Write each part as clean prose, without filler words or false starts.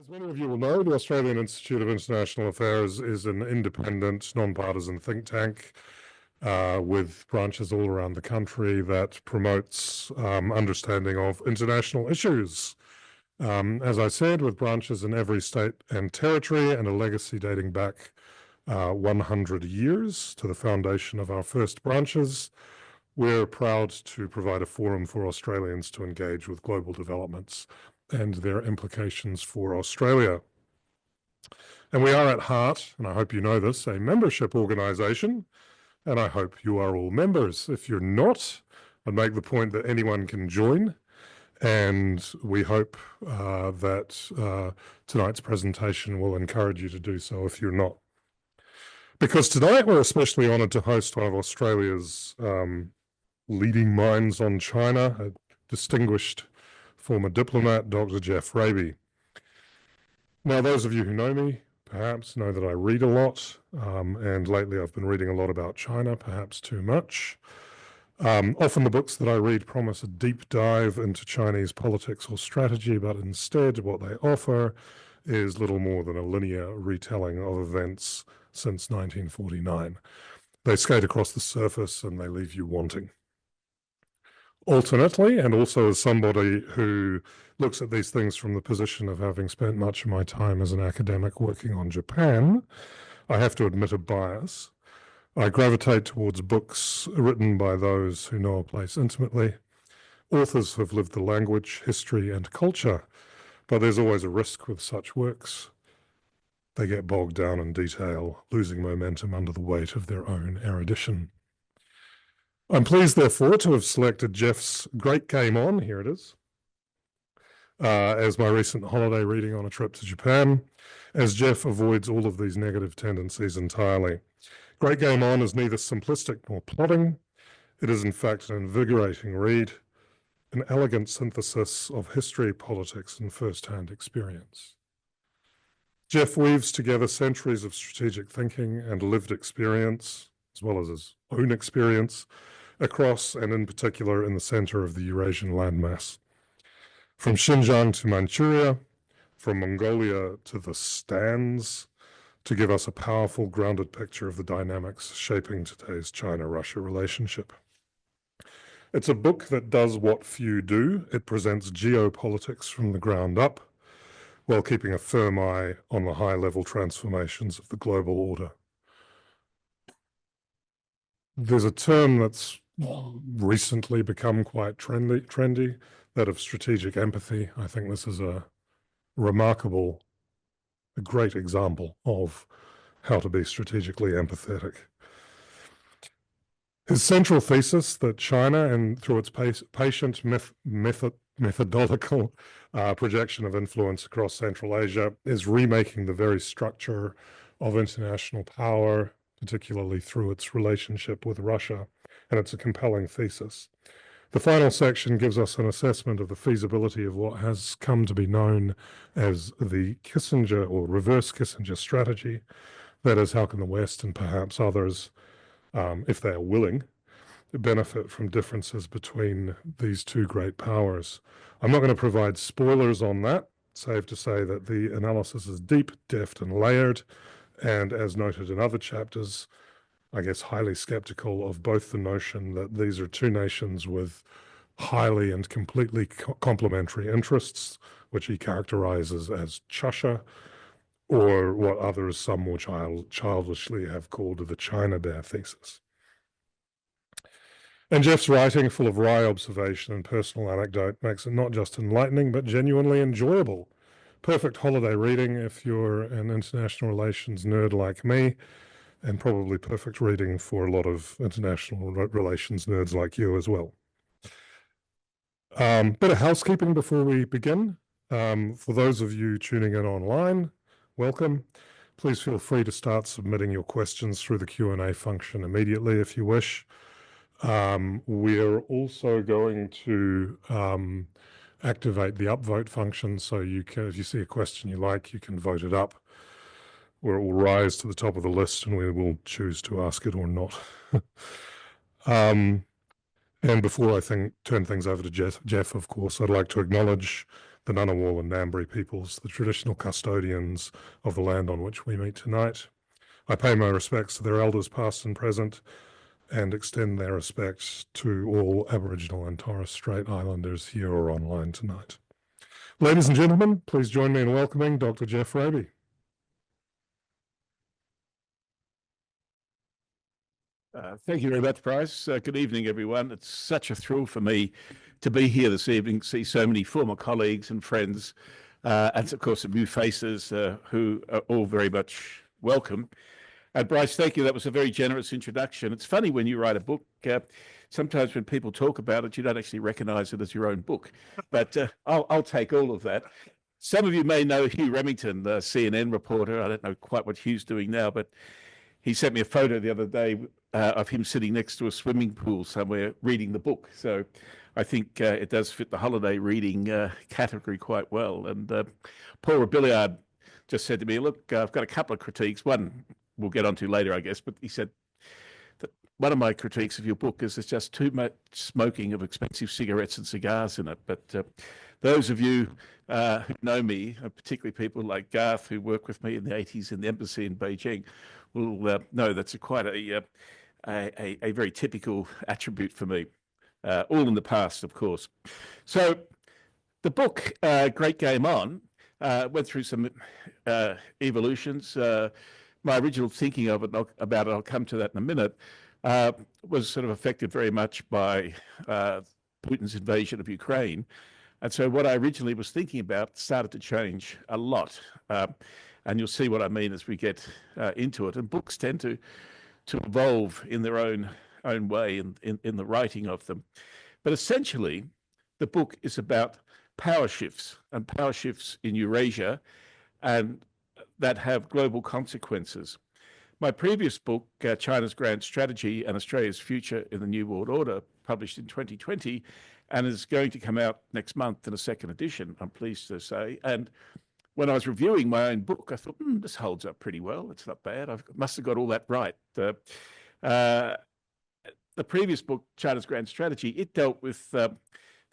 As many of you will know, the Australian Institute of International Affairs is an independent, non-partisan think tank with branches all around the country that promotes understanding of international issues. As I said, with branches in every state and territory and a legacy dating back 100 years to the foundation of our first branches, we're proud to provide a forum for Australians to engage with global developments and their implications for Australia. And we are at heart, and I hope you know this, a membership organisation, and I hope you are all members. If you're not, I'd make the point that anyone can join, and we hope that tonight's presentation will encourage you to do so if you're not. Because tonight we're especially honoured to host one of Australia's leading minds on China, a distinguished former diplomat, Dr. Geoff Raby. Now, those of you who know me perhaps know that I read a lot, and lately I've been reading a lot about China, perhaps too much. Often the books that I read promise a deep dive into Chinese politics or strategy, but instead what they offer is little more than a linear retelling of events since 1949. They skate across the surface and they leave you wanting. Alternately, and also as somebody who looks at these things from the position of having spent much of my time as an academic working on Japan, I have to admit a bias. I gravitate towards books written by those who know a place intimately, authors who have lived the language, history, and culture, but there's always a risk with such works. They get bogged down in detail, losing momentum under the weight of their own erudition. I'm pleased, therefore, to have selected Geoff's Great Game On, here it is, as my recent holiday reading on a trip to Japan, as Geoff avoids all of these negative tendencies entirely. Great Game On is neither simplistic nor plodding. It is, in fact, an invigorating read, an elegant synthesis of history, politics, and first-hand experience. Geoff weaves together centuries of strategic thinking and lived experience, as well as his own experience, across and in particular in the center of the Eurasian landmass. From Xinjiang to Manchuria, from Mongolia to the Stans, to give us a powerful, grounded picture of the dynamics shaping today's China-Russia relationship. It's a book that does what few do. It presents geopolitics from the ground up, while keeping a firm eye on the high-level transformations of the global order. There's a term that's recently become quite trendy, that of strategic empathy. I think this is a great example of how to be strategically empathetic. His central thesis that China, and through its patient methodological projection of influence across Central Asia, is remaking the very structure of international power, particularly through its relationship with Russia, and it's a compelling thesis. The final section gives us an assessment of the feasibility of what has come to be known as the Kissinger or reverse Kissinger strategy. That is, how can the West and perhaps others, if they are willing, benefit from differences between these two great powers. I'm not going to provide spoilers on that, save to say that the analysis is deep, deft, and layered, and as noted in other chapters, I guess highly skeptical of both the notion that these are two nations with highly and completely complementary interests, which he characterizes as Chusha, or what others, some more childishly, have called the China Bear thesis. And Geoff's writing, full of wry observation and personal anecdote, makes it not just enlightening, but genuinely enjoyable. Perfect holiday reading if you're an international relations nerd like me, and probably perfect reading for a lot of international relations nerds like you as well. Bit of housekeeping before we begin. For those of you tuning in online, welcome. Please feel free to start submitting your questions through the Q&A function immediately if you wish. We're also going to activate the upvote function, so you can, if you see a question you like, you can vote it up, or it will rise to the top of the list and we will choose to ask it or not. And before I turn things over to Geoff, of course, I'd like to acknowledge the Ngunnawal and Ngambri peoples, the traditional custodians of the land on which we meet tonight. I pay my respects to their elders past and present and extend their respects to all Aboriginal and Torres Strait Islanders here or online tonight. Ladies and gentlemen, please join me in welcoming Dr. Geoff Raby. Thank you very much, Bryce. Good evening, everyone. It's such a thrill for me to be here this evening, see so many former colleagues and friends, and of course, some new faces who are all very much welcome. And Bryce, thank you. That was a very generous introduction. It's funny when you write a book, sometimes when people talk about it, you don't actually recognize it as your own book. But I'll take all of that. Some of you may know Hugh Remington, the CNN reporter. I don't know quite what Hugh's doing now, but he sent me a photo the other day of him sitting next to a swimming pool somewhere reading the book. So I think it does fit the holiday reading category quite well. And Paul Billiard just said to me, look, I've got a couple of critiques. One we'll get onto later, I guess, but he said that one of my critiques of your book is there's just too much smoking of expensive cigarettes and cigars in it. But those of you who know me, particularly people like Garth, who worked with me in the 80s in the embassy in Beijing, will know that's quite a very typical attribute for me, all in the past, of course. So the book, Great Game On, went through some evolutions. My original thinking of it, about it, I'll come to that in a minute, was sort of affected very much by Putin's invasion of Ukraine. And so what I originally was thinking about started to change a lot. And you'll see what I mean as we get into it. And books tend to evolve in their own way in the writing of them. But essentially, the book is about power shifts and power shifts in Eurasia and that have global consequences. My previous book, China's Grand Strategy and Australia's Future in the New World Order, published in 2020, and is going to come out next month in a second edition, I'm pleased to say. And when I was reviewing my own book, I thought, this holds up pretty well. It's not bad. I must have got all that right. The previous book, China's Grand Strategy, it dealt with the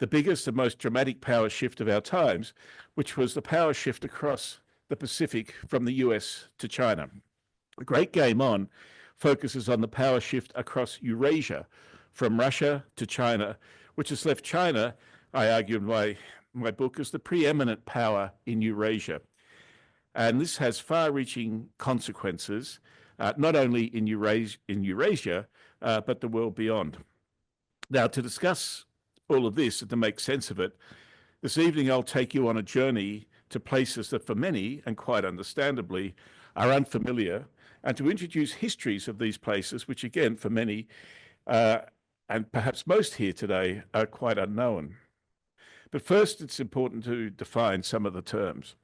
biggest and most dramatic power shift of our times, which was the power shift across the Pacific from the US to China. The Great Game On focuses on the power shift across Eurasia, from Russia to China, which has left China, I argue in my book, as the preeminent power in Eurasia. And this has far-reaching consequences, not only in Eurasia, but the world beyond. Now, to discuss all of this and to make sense of it, this evening I'll take you on a journey to places that for many, and quite understandably, are unfamiliar, and to introduce histories of these places, which again, for many, and perhaps most here today, are quite unknown. But first, it's important to define some of the terms.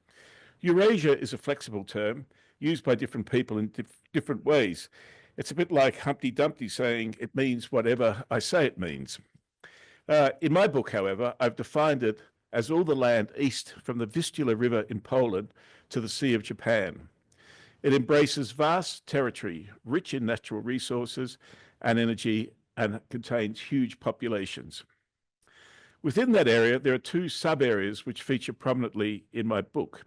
Eurasia is a flexible term used by different people in different ways. It's a bit like Humpty Dumpty saying it means whatever I say it means. In my book, however, I've defined it as all the land east from the Vistula River in Poland to the Sea of Japan. It embraces vast territory, rich in natural resources and energy, and contains huge populations. Within that area, there are two sub-areas which feature prominently in my book.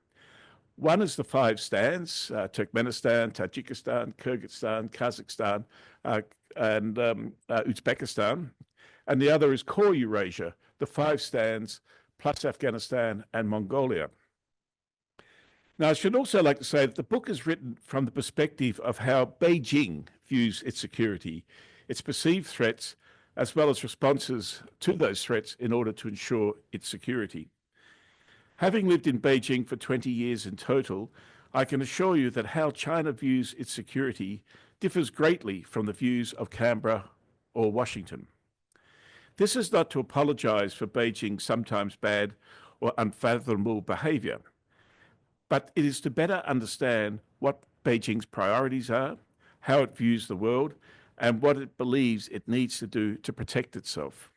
One is the five stands, Turkmenistan, Tajikistan, Kyrgyzstan, Kazakhstan, and Uzbekistan. And the other is core Eurasia, the five stands, plus Afghanistan and Mongolia. Now, I should also like to say that the book is written from the perspective of how Beijing views its security, its perceived threats, as well as responses to those threats in order to ensure its security. Having lived in Beijing for 20 years in total, I can assure you that how China views its security differs greatly from the views of Canberra or Washington. This is not to apologize for Beijing's sometimes bad or unfathomable behavior, but it is to better understand what Beijing's priorities are, how it views the world, and what it believes it needs to do to protect itself.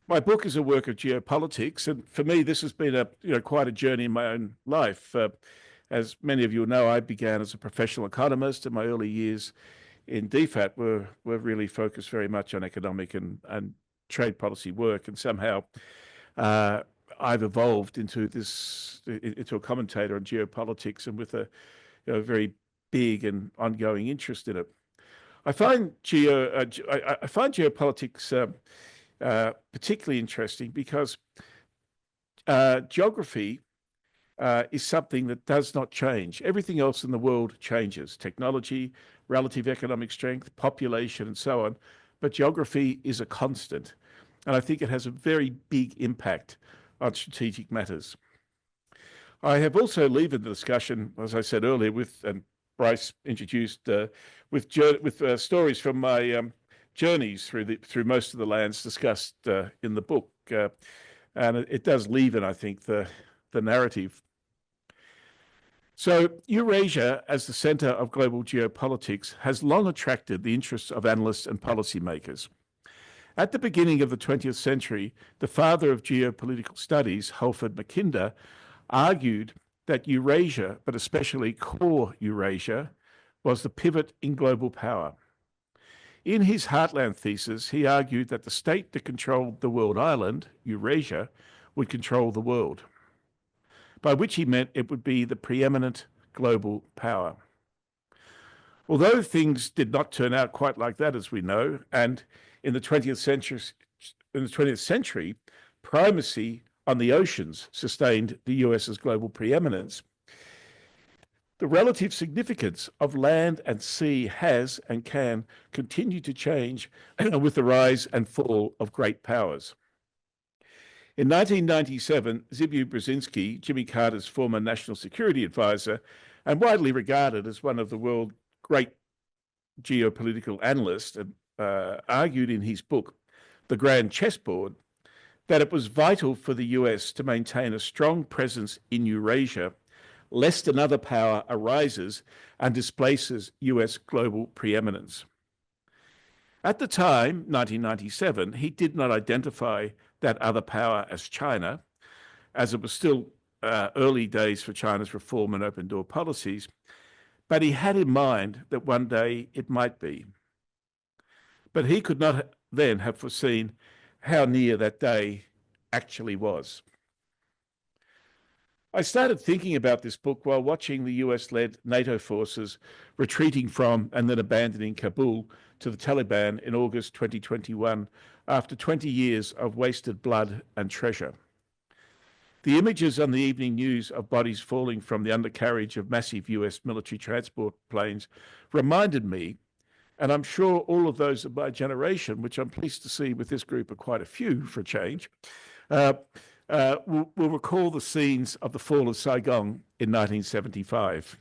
My book is a work of geopolitics, and for me, this has been quite a journey in my own life. As many of you know, I began as a professional economist, and my early years in DFAT were really focused very much on economic and trade policy work, and somehow I've evolved into a commentator on geopolitics, and with a very big and ongoing interest in it. I find geopolitics particularly interesting because geography is something that does not change. Everything else in the world changes: technology, relative economic strength, population, and so on. But geography is a constant, and I think it has a very big impact on strategic matters. I have also levered the discussion, as I said earlier, and Bryce introduced, with stories from my journeys through most of the lands discussed in the book, and it does leaven, I think, the narrative. So Eurasia, as the centre of global geopolitics, has long attracted the interests of analysts and policymakers. At the beginning of the 20th century, the father of geopolitical studies, Halford Mackinder, argued that Eurasia, but especially core Eurasia, was the pivot in global power. In his Heartland thesis, he argued that the state that controlled the world island, Eurasia, would control the world, by which he meant it would be the preeminent global power. Although things did not turn out quite like that, as we know, and in the 20th century, primacy on the oceans sustained the US's global preeminence, the relative significance of land and sea has and can continue to change with the rise and fall of great powers. In 1997, Zbigniew Brzezinski, Jimmy Carter's former national security advisor and widely regarded as one of the world's great geopolitical analysts, argued in his book, The Grand Chessboard, that it was vital for the US to maintain a strong presence in Eurasia, lest another power arises and displaces US global preeminence. At the time, 1997, he did not identify that other power as China, as it was still early days for China's reform and open door policies, but he had in mind that one day it might be. But he could not then have foreseen how near that day actually was. I started thinking about this book while watching the US-led NATO forces retreating from and then abandoning Kabul to the Taliban in August 2021 after 20 years of wasted blood and treasure. The images on the evening news of bodies falling from the undercarriage of massive US military transport planes reminded me, and I'm sure all of those of my generation, which I'm pleased to see with this group are quite a few for a change, will recall the scenes of the fall of Saigon in 1975.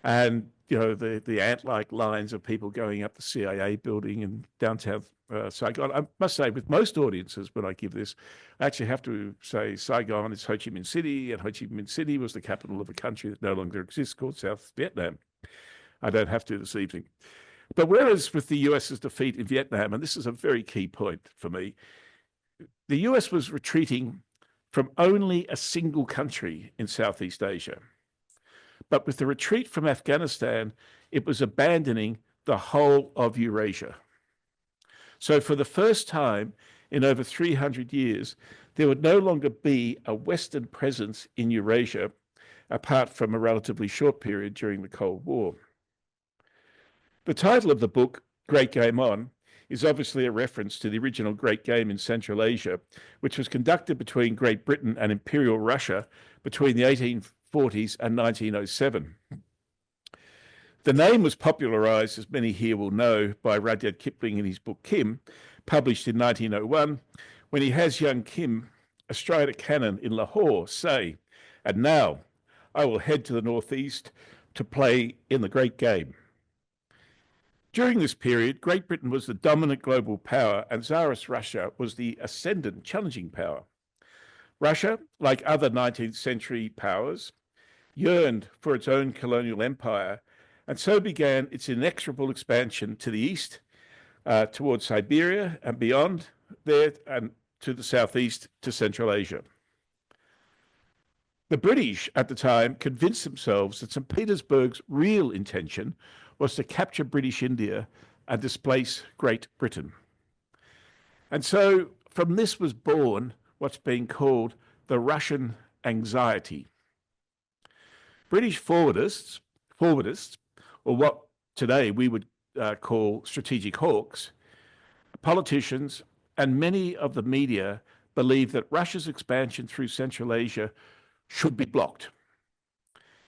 And, the ant-like lines of people going up the CIA building in downtown Saigon. I must say, with most audiences, when I give this, I actually have to say Saigon is Ho Chi Minh City, and Ho Chi Minh City was the capital of a country that no longer exists called South Vietnam. I don't have to this evening. But whereas with the US's defeat in Vietnam, and this is a very key point for me, the US was retreating from only a single country in Southeast Asia. But with the retreat from Afghanistan, it was abandoning the whole of Eurasia. So for the first time in over 300 years, there would no longer be a Western presence in Eurasia, apart from a relatively short period during the Cold War. The title of the book, Great Game On, is obviously a reference to the original Great Game in Central Asia, which was conducted between Great Britain and Imperial Russia between the 1840s and 1907. The name was popularised, as many here will know, by Rudyard Kipling in his book Kim, published in 1901, when he has young Kim astride a cannon in Lahore say, "And now I will head to the northeast to play in the Great Game." During this period, Great Britain was the dominant global power and Tsarist Russia was the ascendant challenging power. Russia, like other 19th century powers, yearned for its own colonial empire, and so began its inexorable expansion to the east, towards Siberia and beyond there, and to the southeast to Central Asia. The British at the time convinced themselves that St. Petersburg's real intention was to capture British India and displace Great Britain. And so from this was born what's being called the Russian anxiety. British forwardists, or what today we would call strategic hawks, politicians, and many of the media believe that Russia's expansion through Central Asia should be blocked.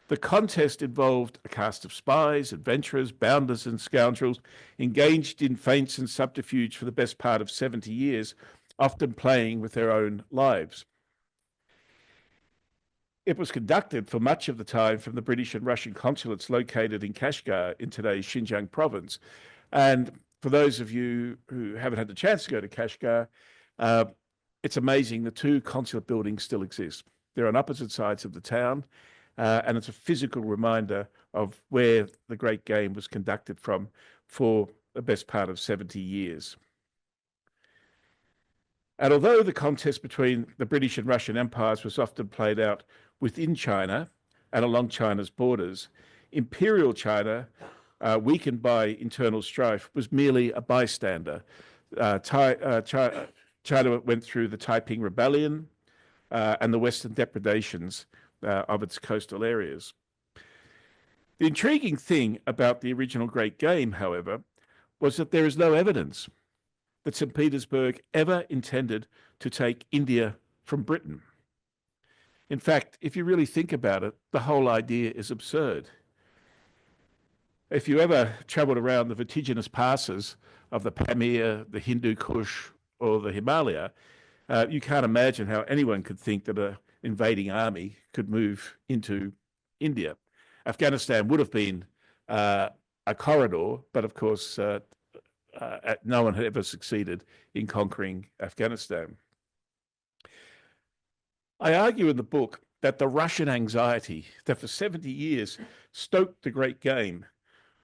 The contest involved a cast of spies, adventurers, bounders, and scoundrels engaged in feints and subterfuge for the best part of 70 years, often playing with their own lives. It was conducted for much of the time from the British and Russian consulates located in Kashgar in today's Xinjiang province. And for those of you who haven't had the chance to go to Kashgar, it's amazing the two consulate buildings still exist. They're on opposite sides of the town, and it's a physical reminder of where the Great Game was conducted from for the best part of 70 years. And although the contest between the British and Russian empires was often played out within China and along China's borders, imperial China, weakened by internal strife, was merely a bystander. China went through the Taiping Rebellion and the Western depredations of its coastal areas. The intriguing thing about the original Great Game, however, was that there is no evidence that St. Petersburg ever intended to take India from Britain. In fact, if you really think about it, the whole idea is absurd. If you ever traveled around the vertiginous passes of the Pamir, the Hindu Kush, or the Himalaya, you can't imagine how anyone could think that an invading army could move into India. Afghanistan would have been a corridor, but of course, no one had ever succeeded in conquering Afghanistan. I argue in the book that the Russian anxiety that for 70 years stoked the Great Game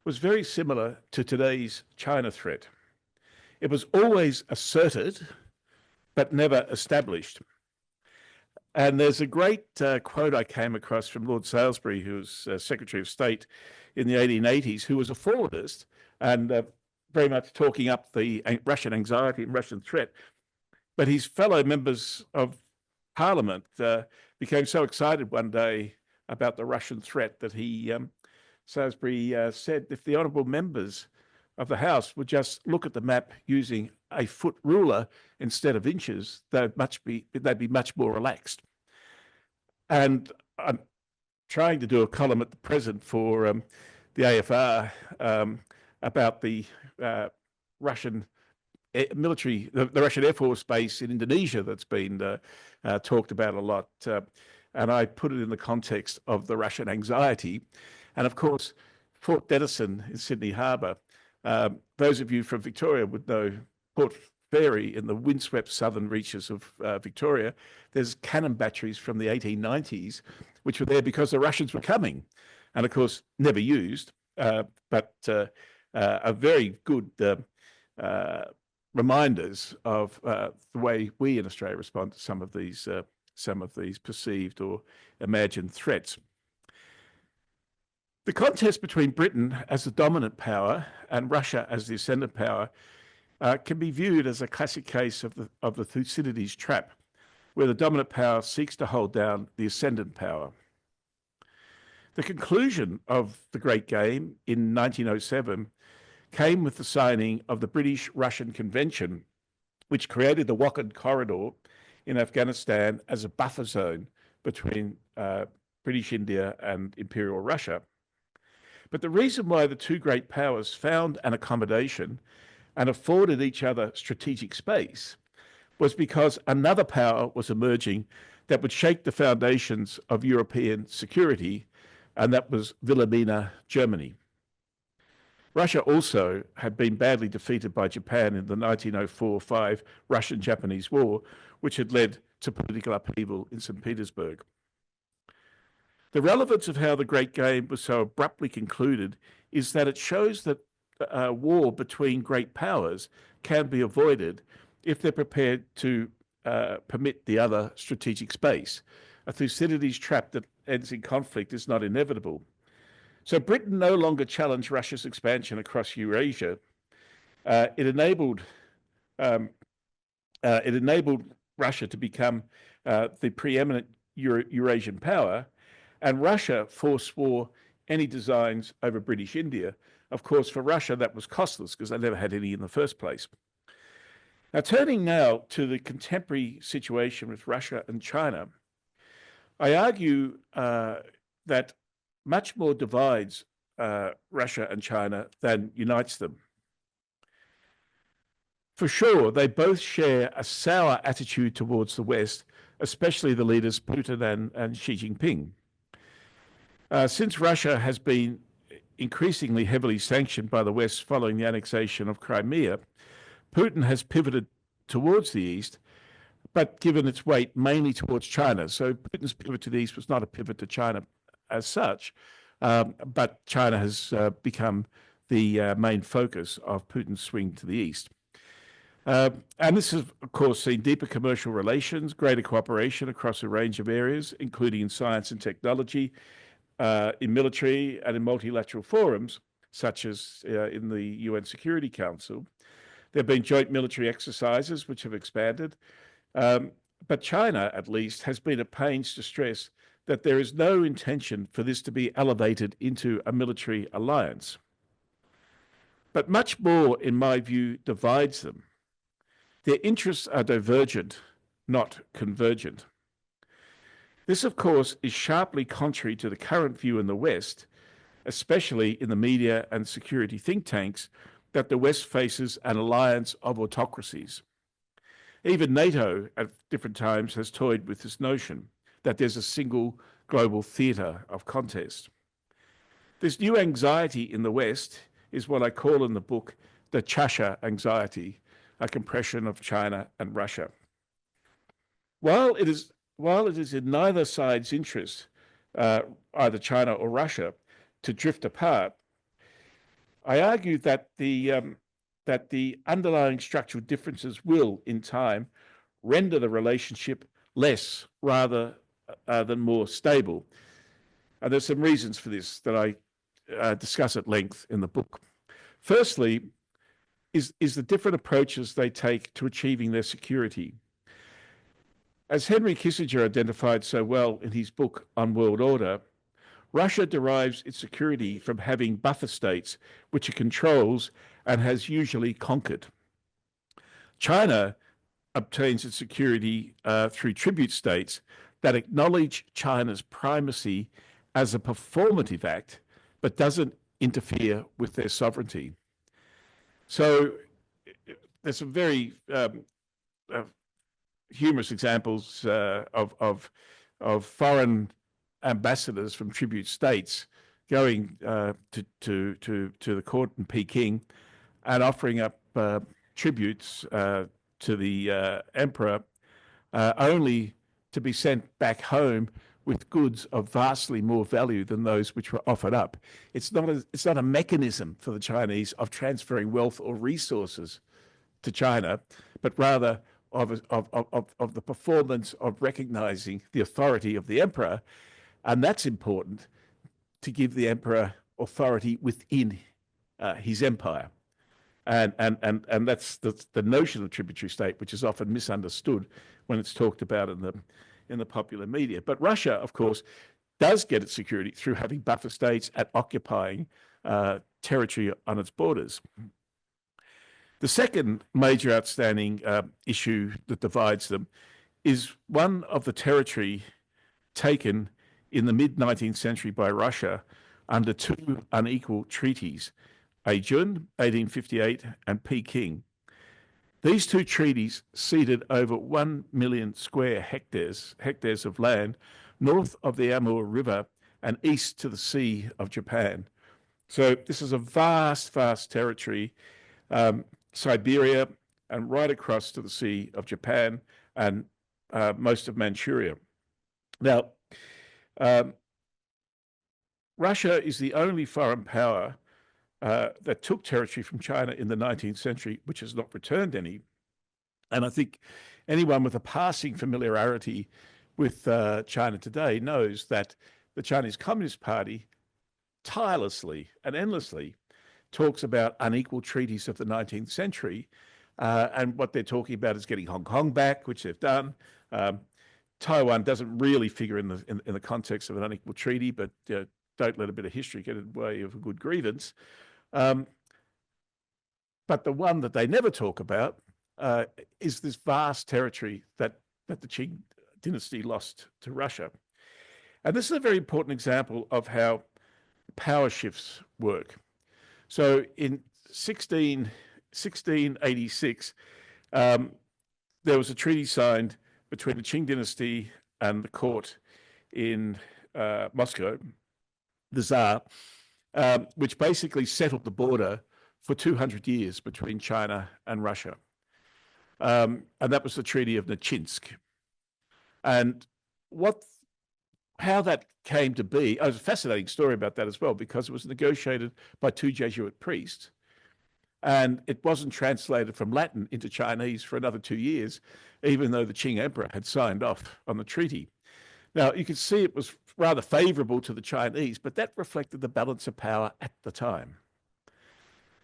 was very similar to today's China threat. It was always asserted, but never established. And there's a great quote I came across from Lord Salisbury, who was Secretary of State in the 1880s, who was a forwardist and very much talking up the Russian anxiety and Russian threat. But his fellow members of Parliament became so excited one day about the Russian threat that Salisbury said, if the honourable members of the House would just look at the map using a foot ruler instead of inches, they'd be much more relaxed. And I'm trying to do a column at the present for the AFR about the Russian military, the Russian Air Force base in Indonesia that's been talked about a lot. And I put it in the context of the Russian anxiety. And of course, Fort Denison in Sydney Harbour, those of you from Victoria would know Port Fairy in the windswept southern reaches of Victoria. There's cannon batteries from the 1890s, which were there because the Russians were coming. And of course, never used, but are very good reminders of the way we in Australia respond to some of these perceived or imagined threats. The contest between Britain as the dominant power and Russia as the ascendant power can be viewed as a classic case of the Thucydides trap, where the dominant power seeks to hold down the ascendant power. The conclusion of the Great Game in 1907 came with the signing of the British-Russian Convention, which created the Wakhan Corridor in Afghanistan as a buffer zone between British India and Imperial Russia. But the reason why the two great powers found an accommodation and afforded each other strategic space was because another power was emerging that would shake the foundations of European security, and that was Wilhelmina Germany. Russia also had been badly defeated by Japan in the 1904-05 Russian-Japanese War, which had led to political upheaval in St. Petersburg. The relevance of how the Great Game was so abruptly concluded is that it shows that a war between great powers can be avoided if they're prepared to permit the other strategic space. A Thucydides trap that ends in conflict is not inevitable. So Britain no longer challenged Russia's expansion across Eurasia. It enabled Russia to become the preeminent Eurasian power, and Russia forswore any designs over British India. Of course, for Russia, that was costless because they never had any in the first place. Now, turning now to the contemporary situation with Russia and China, I argue that much more divides Russia and China than unites them. For sure, they both share a sour attitude towards the West, especially the leaders Putin and Xi Jinping. Since Russia has been increasingly heavily sanctioned by the West following the annexation of Crimea, Putin has pivoted towards the East, but given its weight mainly towards China. So Putin's pivot to the East was not a pivot to China as such, but China has become the main focus of Putin's swing to the East. And this has, of course, seen deeper commercial relations, greater cooperation across a range of areas, including in science and technology, in military and in multilateral forums, such as in the UN Security Council. There have been joint military exercises which have expanded. But China, at least, has been at pains to stress that there is no intention for this to be elevated into a military alliance. But much more, in my view, divides them. Their interests are divergent, not convergent. This, of course, is sharply contrary to the current view in the West, especially in the media and security think tanks, that the West faces an alliance of autocracies. Even NATO at different times has toyed with this notion that there's a single global theatre of contest. This new anxiety in the West is what I call in the book the Chasha anxiety, a compression of China and Russia. While it is in neither side's interest, either China or Russia, to drift apart, I argue that the underlying structural differences will, in time, render the relationship less rather than more stable. And there's some reasons for this that I discuss at length in the book. Firstly, is the different approaches they take to achieving their security. As Henry Kissinger identified so well in his book on world order, Russia derives its security from having buffer states which it controls and has usually conquered. China obtains its security through tribute states that acknowledge China's primacy as a performative act, but doesn't interfere with their sovereignty. So there's some very humorous examples of foreign ambassadors from tribute states going to the court in Peking and offering up tributes to the emperor, only to be sent back home with goods of vastly more value than those which were offered up. It's not a mechanism for the Chinese of transferring wealth or resources to China, but rather of the performance of recognizing the authority of the emperor. And that's important, to give the emperor authority within his empire. And that's the notion of tributary state, which is often misunderstood when it's talked about in the popular media. But Russia, of course, does get its security through having buffer states and occupying territory on its borders. The second major outstanding issue that divides them is one of the territory taken in the mid-19th century by Russia under two unequal treaties, Aijun, 1858, and Peking. These two treaties ceded over 1 million square hectares of land north of the Amur River and east to the Sea of Japan. So this is a vast, vast territory, Siberia and right across to the Sea of Japan and most of Manchuria. Now, Russia is the only foreign power that took territory from China in the 19th century, which has not returned any. And I think anyone with a passing familiarity with China today knows that the Chinese Communist Party tirelessly and endlessly talks about unequal treaties of the 19th century. And what they're talking about is getting Hong Kong back, which they've done, Taiwan doesn't really figure in the context of an unequal treaty, but don't let a bit of history get in the way of a good grievance. But the one that they never talk about is this vast territory that the Qing dynasty lost to Russia. And this is a very important example of how power shifts work. So in 1686, there was a treaty signed between the Qing dynasty and the court in Moscow, the Tsar, which basically settled the border for 200 years between China and Russia. And that was the Treaty of Nechinsk. And how that came to be, there's a fascinating story about that as well, because it was negotiated by two Jesuit priests. And it wasn't translated from Latin into Chinese for another 2 years, even though the Qing emperor had signed off on the treaty. Now, you can see it was rather favorable to the Chinese, but that reflected the balance of power at the time.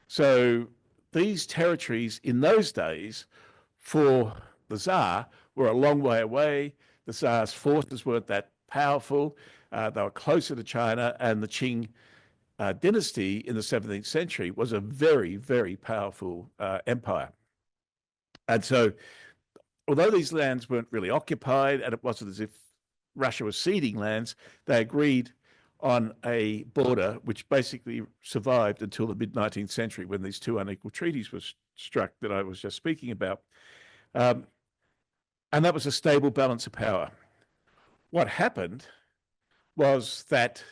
So these territories in those days for the Tsar were a long way away. The Tsar's forces weren't that powerful. They were closer to China, and the Qing dynasty in the 17th century was a very, very powerful empire. And so, although these lands weren't really occupied, and it wasn't as if Russia was ceding lands, they agreed on a border which basically survived until the mid-19th century, when these two unequal treaties were struck that I was just speaking about. And that was a stable balance of power. What happened was that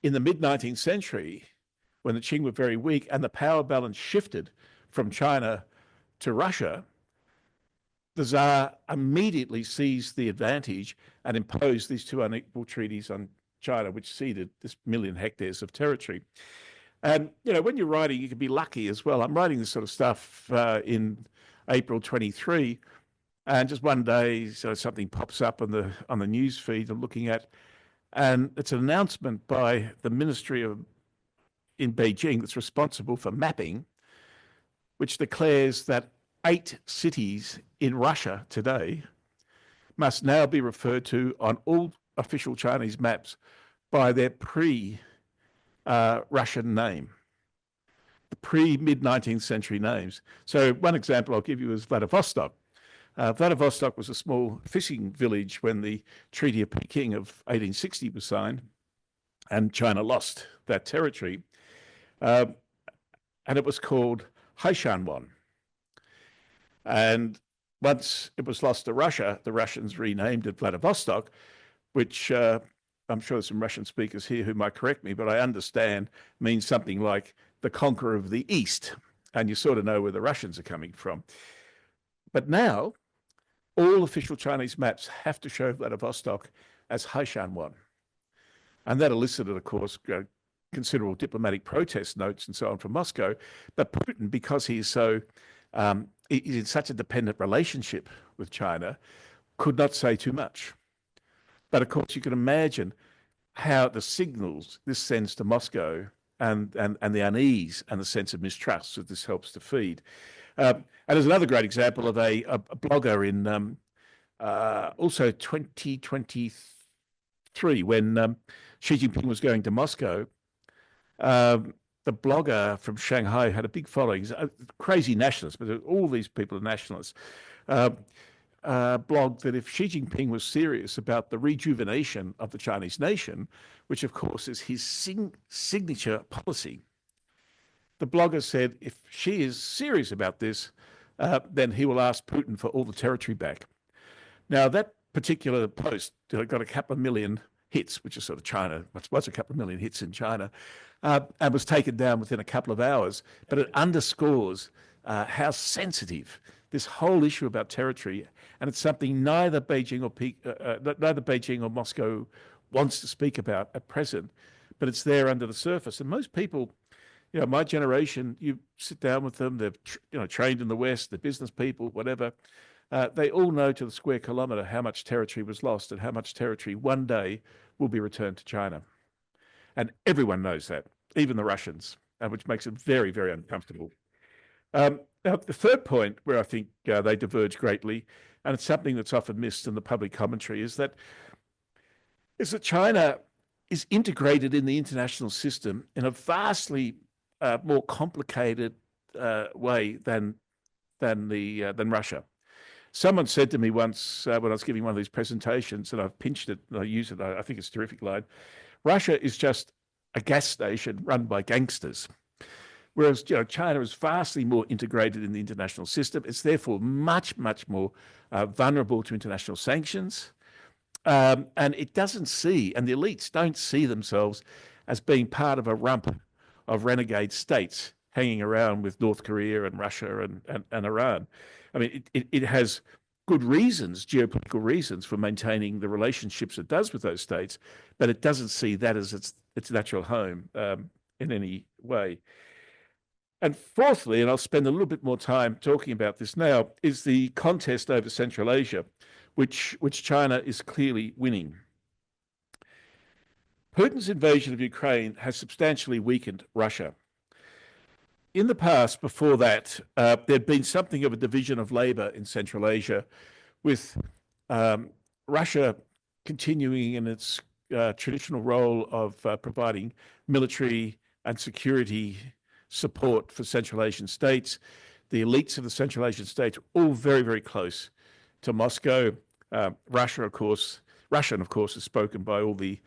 in the mid-19th century, when the Qing were very weak and the power balance shifted from China to Russia, the Tsar immediately seized the advantage and imposed these two unequal treaties on China, which ceded this 1 million hectares of territory. And, when you're writing, you can be lucky as well. I'm writing this sort of stuff in April 23, and just one day, something pops up on the news feed I'm looking at, and it's an announcement by the ministry in Beijing that's responsible for mapping, which declares that 8 cities in Russia today must now be referred to on all official Chinese maps by their pre-Russian name, the pre-mid-19th century names. So one example I'll give you is Vladivostok. Vladivostok was a small fishing village when the Treaty of Peking of 1860 was signed, and China lost that territory. And it was called Haishanwan. And once it was lost to Russia, the Russians renamed it Vladivostok, which I'm sure there's some Russian speakers here who might correct me, but I understand means something like the conqueror of the East. And you sort of know where the Russians are coming from. But now, all official Chinese maps have to show Vladivostok as Haishanwan. And that elicited, of course, considerable diplomatic protest notes and so on from Moscow. But Putin, because he's in such a dependent relationship with China, could not say too much. But of course, you can imagine how the signals this sends to Moscow and the unease and the sense of mistrust that this helps to feed. And there's another great example of a blogger in also 2023, when Xi Jinping was going to Moscow. The blogger from Shanghai had a big following. He's a crazy nationalist, but all these people are nationalists. Blogged that if Xi Jinping was serious about the rejuvenation of the Chinese nation, which of course is his signature policy, the blogger said if Xi is serious about this, then he will ask Putin for all the territory back. Now, that particular post got a couple of million hits, which is sort of China, was a couple of million hits in China, and was taken down within a couple of hours. But it underscores how sensitive this whole issue about territory, and it's something neither Beijing or Moscow wants to speak about at present, but it's there under the surface. And most people, my generation, you sit down with them, they're trained in the West, they're business people, whatever. They all know to the square kilometre how much territory was lost and how much territory one day will be returned to China. And everyone knows that, even the Russians, which makes it very, very uncomfortable. Now, the third point where I think they diverge greatly, and it's something that's often missed in the public commentary, is that China is integrated in the international system in a vastly more complicated way than Russia. Someone said to me once when I was giving one of these presentations, and I've pinched it and I use it, I think it's a terrific line. Russia is just a gas station run by gangsters. Whereas China is vastly more integrated in the international system. It's therefore much, much more vulnerable to international sanctions. And it doesn't see, and the elites don't see themselves as being part of a rump of renegade states hanging around with North Korea and Russia and Iran. I mean, it has good reasons, geopolitical reasons, for maintaining the relationships it does with those states, but it doesn't see that as its natural home in any way. And fourthly, and I'll spend a little bit more time talking about this now, is the contest over Central Asia, which China is clearly winning. Putin's invasion of Ukraine has substantially weakened Russia. In the past, before that, there'd been something of a division of labor in Central Asia, with Russia continuing in its traditional role of providing military and security support for Central Asian states. The elites of the Central Asian states are all very, very close to Moscow. Russian, of course, is spoken by all the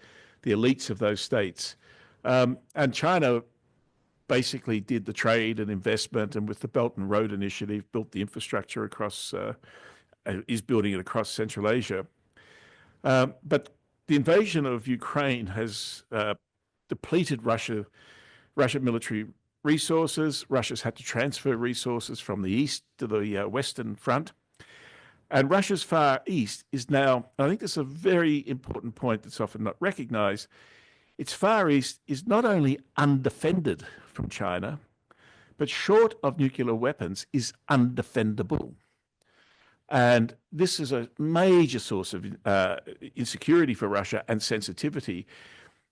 elites of those states. And China basically did the trade and investment, and with the Belt and Road Initiative, built the infrastructure across, is building it across Central Asia. But the invasion of Ukraine has depleted Russian military resources. Russia's had to transfer resources from the east to the western front. And Russia's Far East is now, I think this is a very important point that's often not recognized, its Far East is not only undefended from China, but short of nuclear weapons is undefendable. And this is a major source of insecurity for Russia and sensitivity.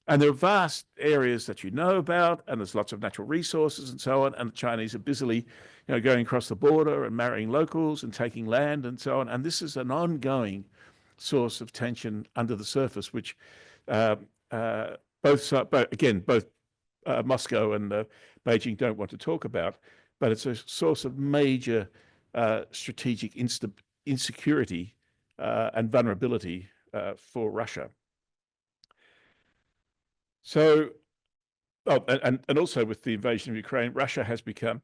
And there are vast areas that you know about, and there's lots of natural resources and so on. And the Chinese are busily, going across the border and marrying locals and taking land and so on. And this is an ongoing source of tension under the surface, which both Moscow and Beijing don't want to talk about. But it's a source of major strategic insecurity and vulnerability for Russia. So, and also with the invasion of Ukraine, Russia has become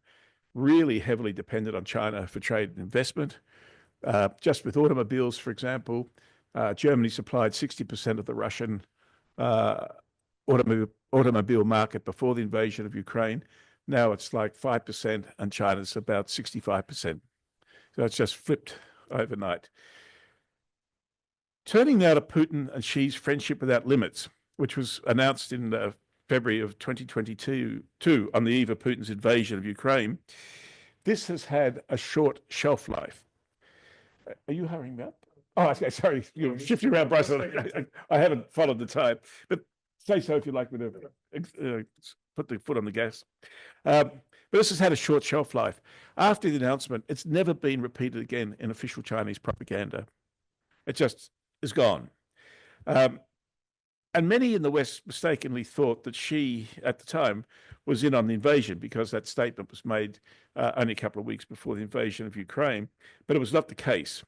really heavily dependent on China for trade and investment. Just with automobiles, for example, Germany supplied 60% of the Russian automobile market before the invasion of Ukraine. Now it's like 5%, and China's about 65%. So it's just flipped overnight. Turning now to Putin and Xi's friendship without limits, which was announced in February of 2022 on the eve of Putin's invasion of Ukraine. This has had a short shelf life. Are you hurrying me up? Oh, okay, sorry, you're shifting around, Bryce. I haven't followed the time, but say so if you'd like me to put the foot on the gas. But this has had a short shelf life. After the announcement, it's never been repeated again in official Chinese propaganda. It just is gone. And many in the West mistakenly thought that Xi, at the time, was in on the invasion because that statement was made only a couple of weeks before the invasion of Ukraine, but it was not the case.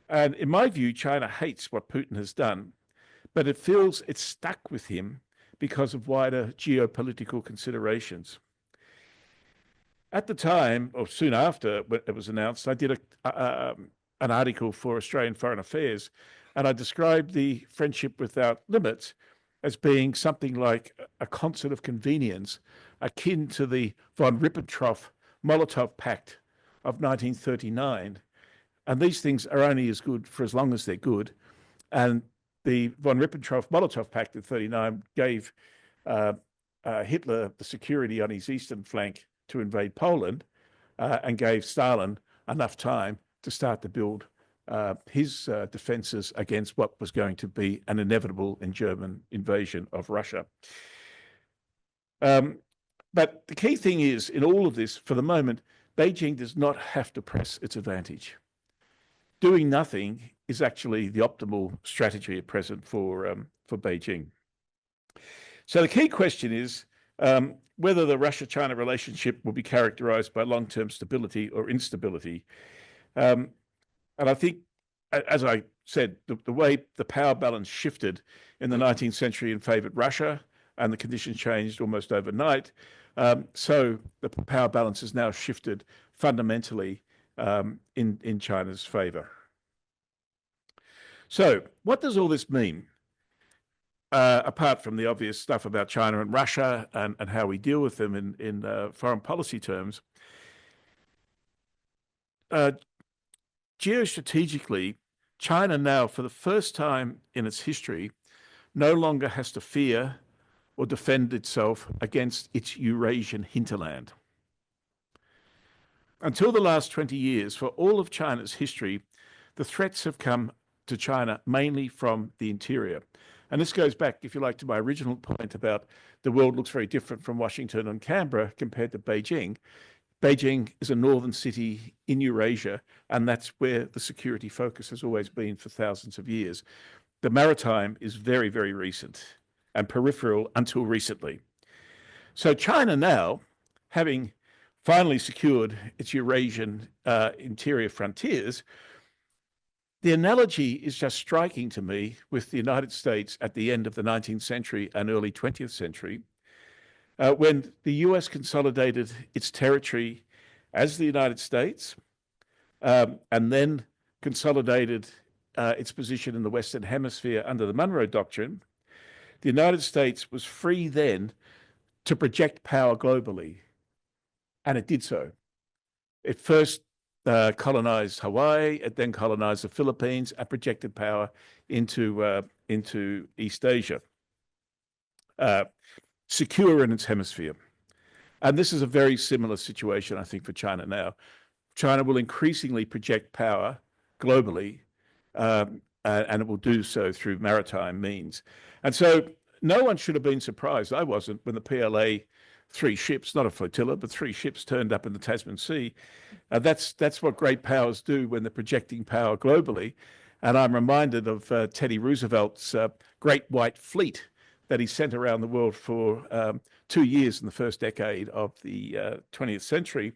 And in my view, China hates what Putin has done, but it feels it's stuck with him because of wider geopolitical considerations. At the time, or soon after it was announced, I did an article for Australian Foreign Affairs, and I described the friendship without limits as being something like a concert of convenience, akin to the von Ribbentrop-Molotov Pact of 1939. And these things are only as good for as long as they're good. And the von Ribbentrop-Molotov Pact of 1939 gave Hitler the security on his eastern flank to invade Poland and gave Stalin enough time to start to build his defenses against what was going to be an inevitable and German invasion of Russia. But the key thing is, in all of this, for the moment, Beijing does not have to press its advantage. Doing nothing is actually the optimal strategy at present for Beijing. So the key question is whether the Russia-China relationship will be characterized by long-term stability or instability. And I think, as I said, the way the power balance shifted in the 19th century in favor of Russia, and the conditions changed almost overnight, so the power balance has now shifted fundamentally in China's favor. So what does all this mean? Apart from the obvious stuff about China and Russia and how we deal with them in foreign policy terms, geostrategically, China now, for the first time in its history, no longer has to fear or defend itself against its Eurasian hinterland. Until the last 20 years, for all of China's history, the threats have come to China mainly from the interior. And this goes back, if you like, to my original point about the world looks very different from Washington and Canberra compared to Beijing. Beijing is a northern city in Eurasia, and that's where the security focus has always been for thousands of years. The maritime is very, very recent and peripheral until recently. So China now, having finally secured its Eurasian interior frontiers, the analogy is just striking to me with the United States at the end of the 19th century and early 20th century, when the US consolidated its territory as the United States, and then consolidated its position in the Western Hemisphere under the Monroe Doctrine. The United States was free then to project power globally, and it did so. It first colonized Hawaii, it then colonized the Philippines, and projected power into East Asia, secure in its hemisphere. And this is a very similar situation, I think, for China now. China will increasingly project power globally, and it will do so through maritime means. And so no one should have been surprised, I wasn't, when the PLA 3 ships, not a flotilla, but 3 ships turned up in the Tasman Sea. That's what great powers do when they're projecting power globally. And I'm reminded of Teddy Roosevelt's Great White Fleet that he sent around the world for 2 years in the first decade of the 20th century,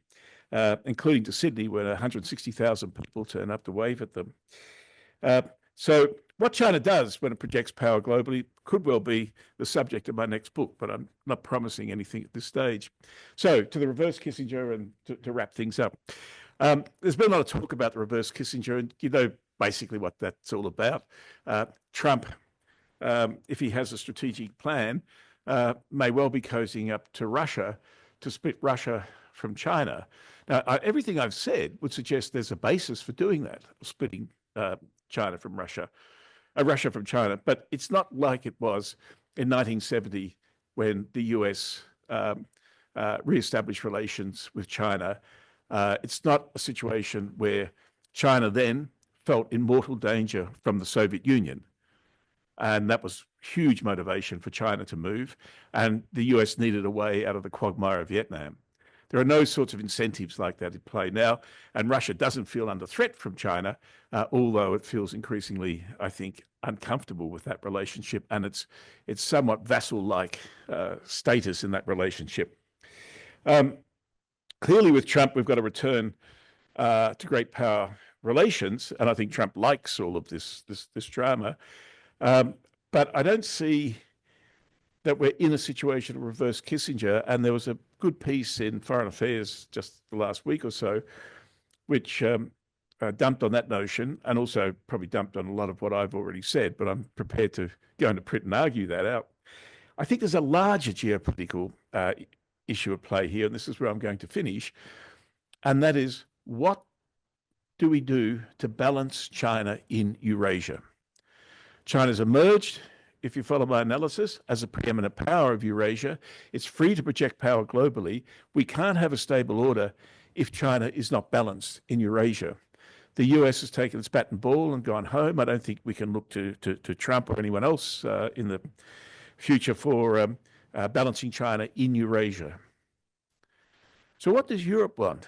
including to Sydney, where 160,000 people turn up to wave at them. So what China does when it projects power globally could well be the subject of my next book, but I'm not promising anything at this stage. So to the reverse Kissinger, and to wrap things up, there's been a lot of talk about the reverse Kissinger, and you know basically what that's all about. Trump, if he has a strategic plan, may well be cozying up to Russia to split Russia from China. Now, everything I've said would suggest there's a basis for doing that, splitting China from Russia. Russia from China, but it's not like it was in 1970 when the US re-established relations with China. It's not a situation where China then felt in mortal danger from the Soviet Union. And that was huge motivation for China to move. And the US needed a way out of the quagmire of Vietnam. There are no sorts of incentives like that at play now. And Russia doesn't feel under threat from China, although it feels increasingly, I think, uncomfortable with that relationship. And it's somewhat vassal-like status in that relationship. Clearly, with Trump, we've got to return to great power relations. And I think Trump likes all of this drama. But I don't see that we're in a situation of reverse Kissinger. And there was a good piece in Foreign Affairs just the last week or so, which dumped on that notion, and also probably dumped on a lot of what I've already said, but I'm prepared to go into print and argue that out. I think there's a larger geopolitical issue at play here, and this is where I'm going to finish, and that is, what do we do to balance China in Eurasia? China's emerged, if you follow my analysis, as a preeminent power of Eurasia. It's free to project power globally. We can't have a stable order if China is not balanced in Eurasia. The US has taken its bat and ball and gone home. I don't think we can look to Trump or anyone else in the future for balancing China in Eurasia. So what does Europe want?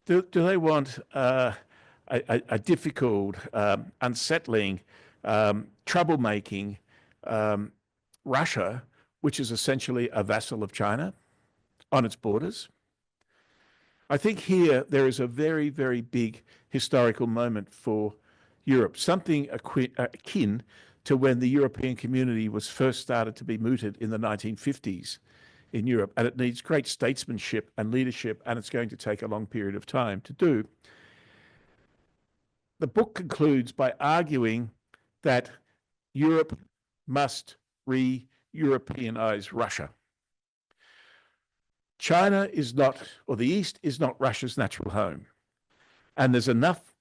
do they want a difficult, unsettling, troublemaking Russia, which is essentially a vassal of China on its borders? I think here there is a very, very big historical moment for Europe, something akin to when the European community was first started to be mooted in the 1950s in Europe. And it needs great statesmanship and leadership, and it's going to take a long period of time to do. The book concludes by arguing that Europe must re-Europeanize Russia. China is not, or the East is not Russia's natural home. And there's enough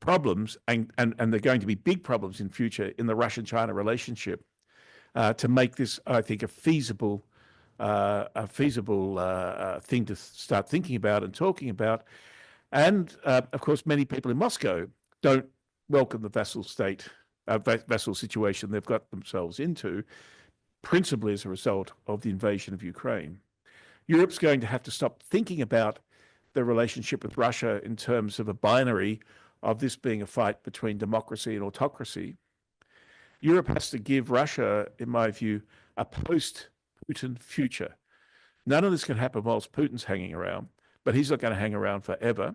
problems, and they're going to be big problems in future in the Russian-China relationship to make this, I think, a feasible thing to start thinking about and talking about. And of course, many people in Moscow don't welcome the vassal situation they've got themselves into, principally as a result of the invasion of Ukraine. Europe's going to have to stop thinking about the relationship with Russia in terms of a binary of this being a fight between democracy and autocracy. Europe has to give Russia, in my view, a post-Putin future. None of this can happen whilst Putin's hanging around, but he's not going to hang around forever.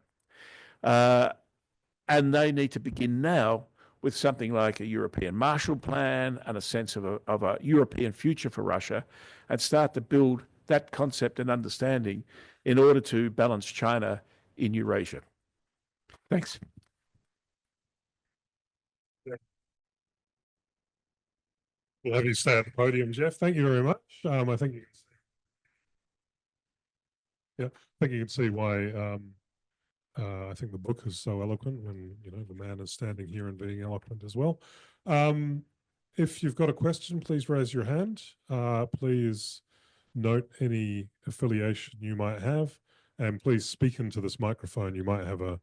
And they need to begin now with something like a European Marshall Plan and a sense of a European future for Russia, and start to build that concept and understanding in order to balance China in Eurasia. Thanks. We'll have you stay at the podium, Geoff. Thank you very much. I think you can see why I think the book is so eloquent when, the man is standing here and being eloquent as well. If you've got a question, please raise your hand. Please note any affiliation you might have, and please speak into this microphone. You might have a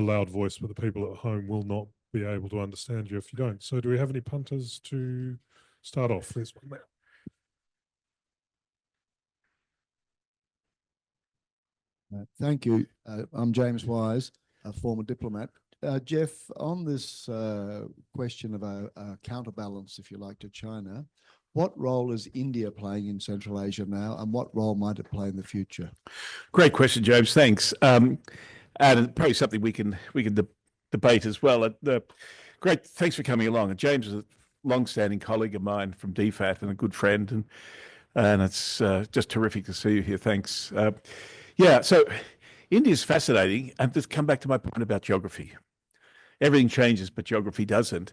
loud voice, but the people at home will not be able to understand you if you don't. So do we have any punters to start off? There's one there. Thank you. I'm James Wise, a former diplomat. Geoff, on this question of a counterbalance, if you like, to China, what role is India playing in Central Asia now, and what role might it play in the future? Great question, James. Thanks. And probably something we can debate as well. Great. Thanks for coming along. And James is a long-standing colleague of mine from DFAT and a good friend, and it's just terrific to see you here. Thanks. So India's fascinating, and to come back to my point about geography. Everything changes, but geography doesn't.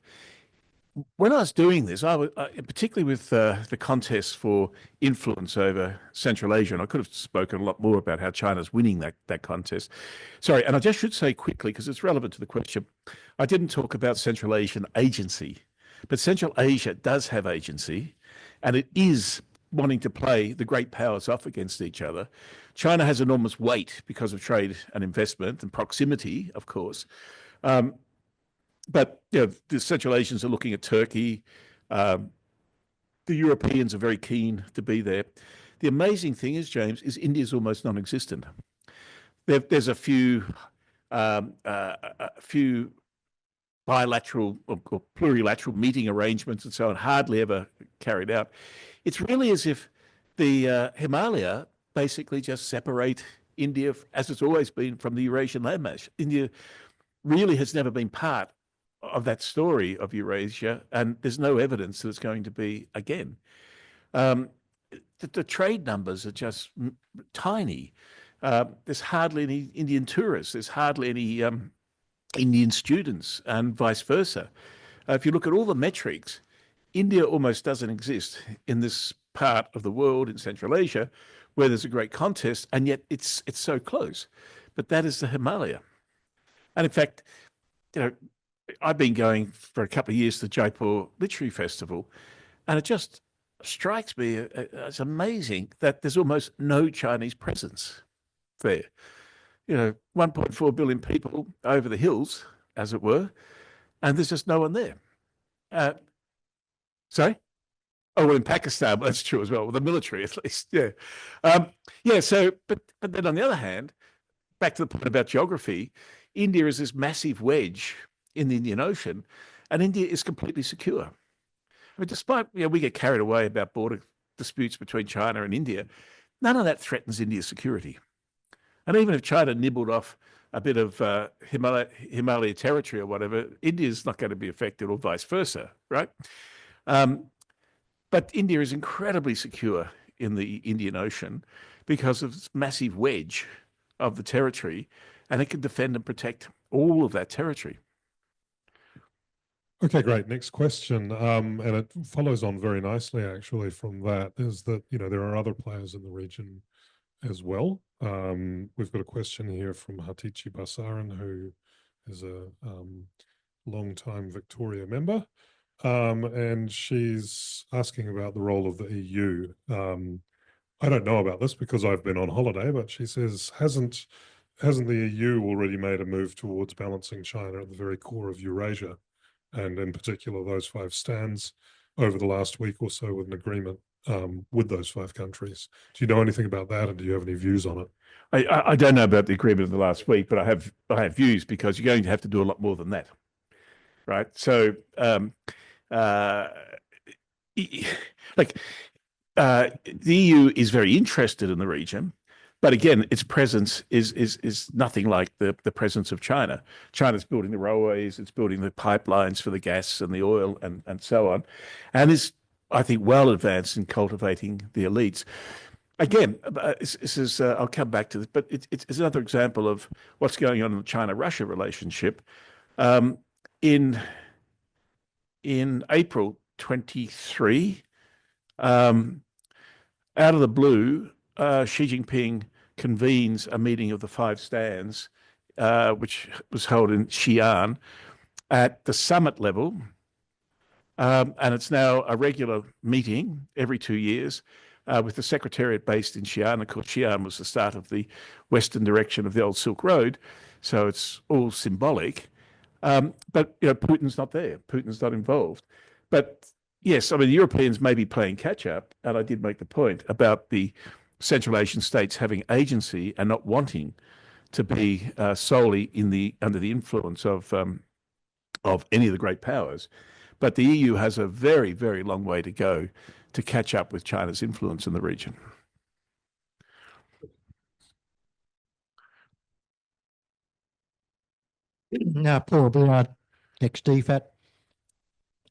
When I was doing this, I was particularly with the contest for influence over Central Asia, and I could have spoken a lot more about how China's winning that contest. Sorry, and I just should say quickly, because it's relevant to the question, I didn't talk about Central Asian agency, but Central Asia does have agency, and it is wanting to play the great powers off against each other. China has enormous weight because of trade and investment and proximity, of course. But the Central Asians are looking at Turkey. The Europeans are very keen to be there. The amazing thing is, James, is India's almost non-existent. There's a few bilateral or plurilateral meeting arrangements and so on, hardly ever carried out. It's really as if the Himalaya basically just separate India, as it's always been, from the Eurasian landmass. India really has never been part of that story of Eurasia, and there's no evidence that it's going to be again. The trade numbers are just tiny. There's hardly any Indian tourists. There's hardly any Indian students, and vice versa. If you look at all the metrics, India almost doesn't exist in this part of the world in Central Asia, where there's a great contest, and yet it's so close. But that is the Himalaya. And in fact, I've been going for a couple of years to the Jaipur Literary Festival, and it just strikes me as amazing that there's almost no Chinese presence there. 1.4 billion people over the hills, as it were, and there's just no one there. Sorry? Oh, well, in Pakistan, that's true as well. The military, at least, yeah. So, but then on the other hand, back to the point about geography, India is this massive wedge in the Indian Ocean, and India is completely secure. I mean, despite, we get carried away about border disputes between China and India, none of that threatens India's security. And even if China nibbled off a bit of Himalaya territory or whatever, India's not going to be affected, or vice versa, right? But India is incredibly secure in the Indian Ocean because of this massive wedge of the territory, and it can defend and protect all of that territory. Okay, great. Next question, and it follows on very nicely actually from that, is that, there are other players in the region as well. We've got a question here from Hatice Basaran, who is a long-time Victoria member, and she's asking about the role of the EU. I don't know about this because I've been on holiday, but she says, hasn't the EU already made a move towards balancing China at the very core of Eurasia, and in particular those 5 stands over the last week or so, with an agreement with those 5 countries? Do you know anything about that, and do you have any views on it? I don't know about the agreement of the last week, but I have views, because you're going to have to do a lot more than that, right? So, the EU is very interested in the region, but again, its presence is nothing like the presence of China. China's building the railways, it's building the pipelines for the gas and the oil and so on, and is, I think, well advanced in cultivating the elites. Again, this is I'll come back to this, but it's another example of what's going on in the China-Russia relationship. In April 23, out of the blue, Xi Jinping convenes a meeting of the 5 stands, which was held in Xi'an at the summit level. And it's now a regular meeting every 2 years, with the Secretariat based in Xi'an. Of course, Xi'an was the start of the western direction of the old Silk Road, so it's all symbolic. But Putin's not there. Putin's not involved. But yes, I mean, the Europeans may be playing catch up, and I did make the point about the Central Asian states having agency and not wanting to be solely under the influence of any of the great powers. But the EU has a very, very long way to go to catch up with China's influence in the region. Now, Paul Billard, ex-DFAT.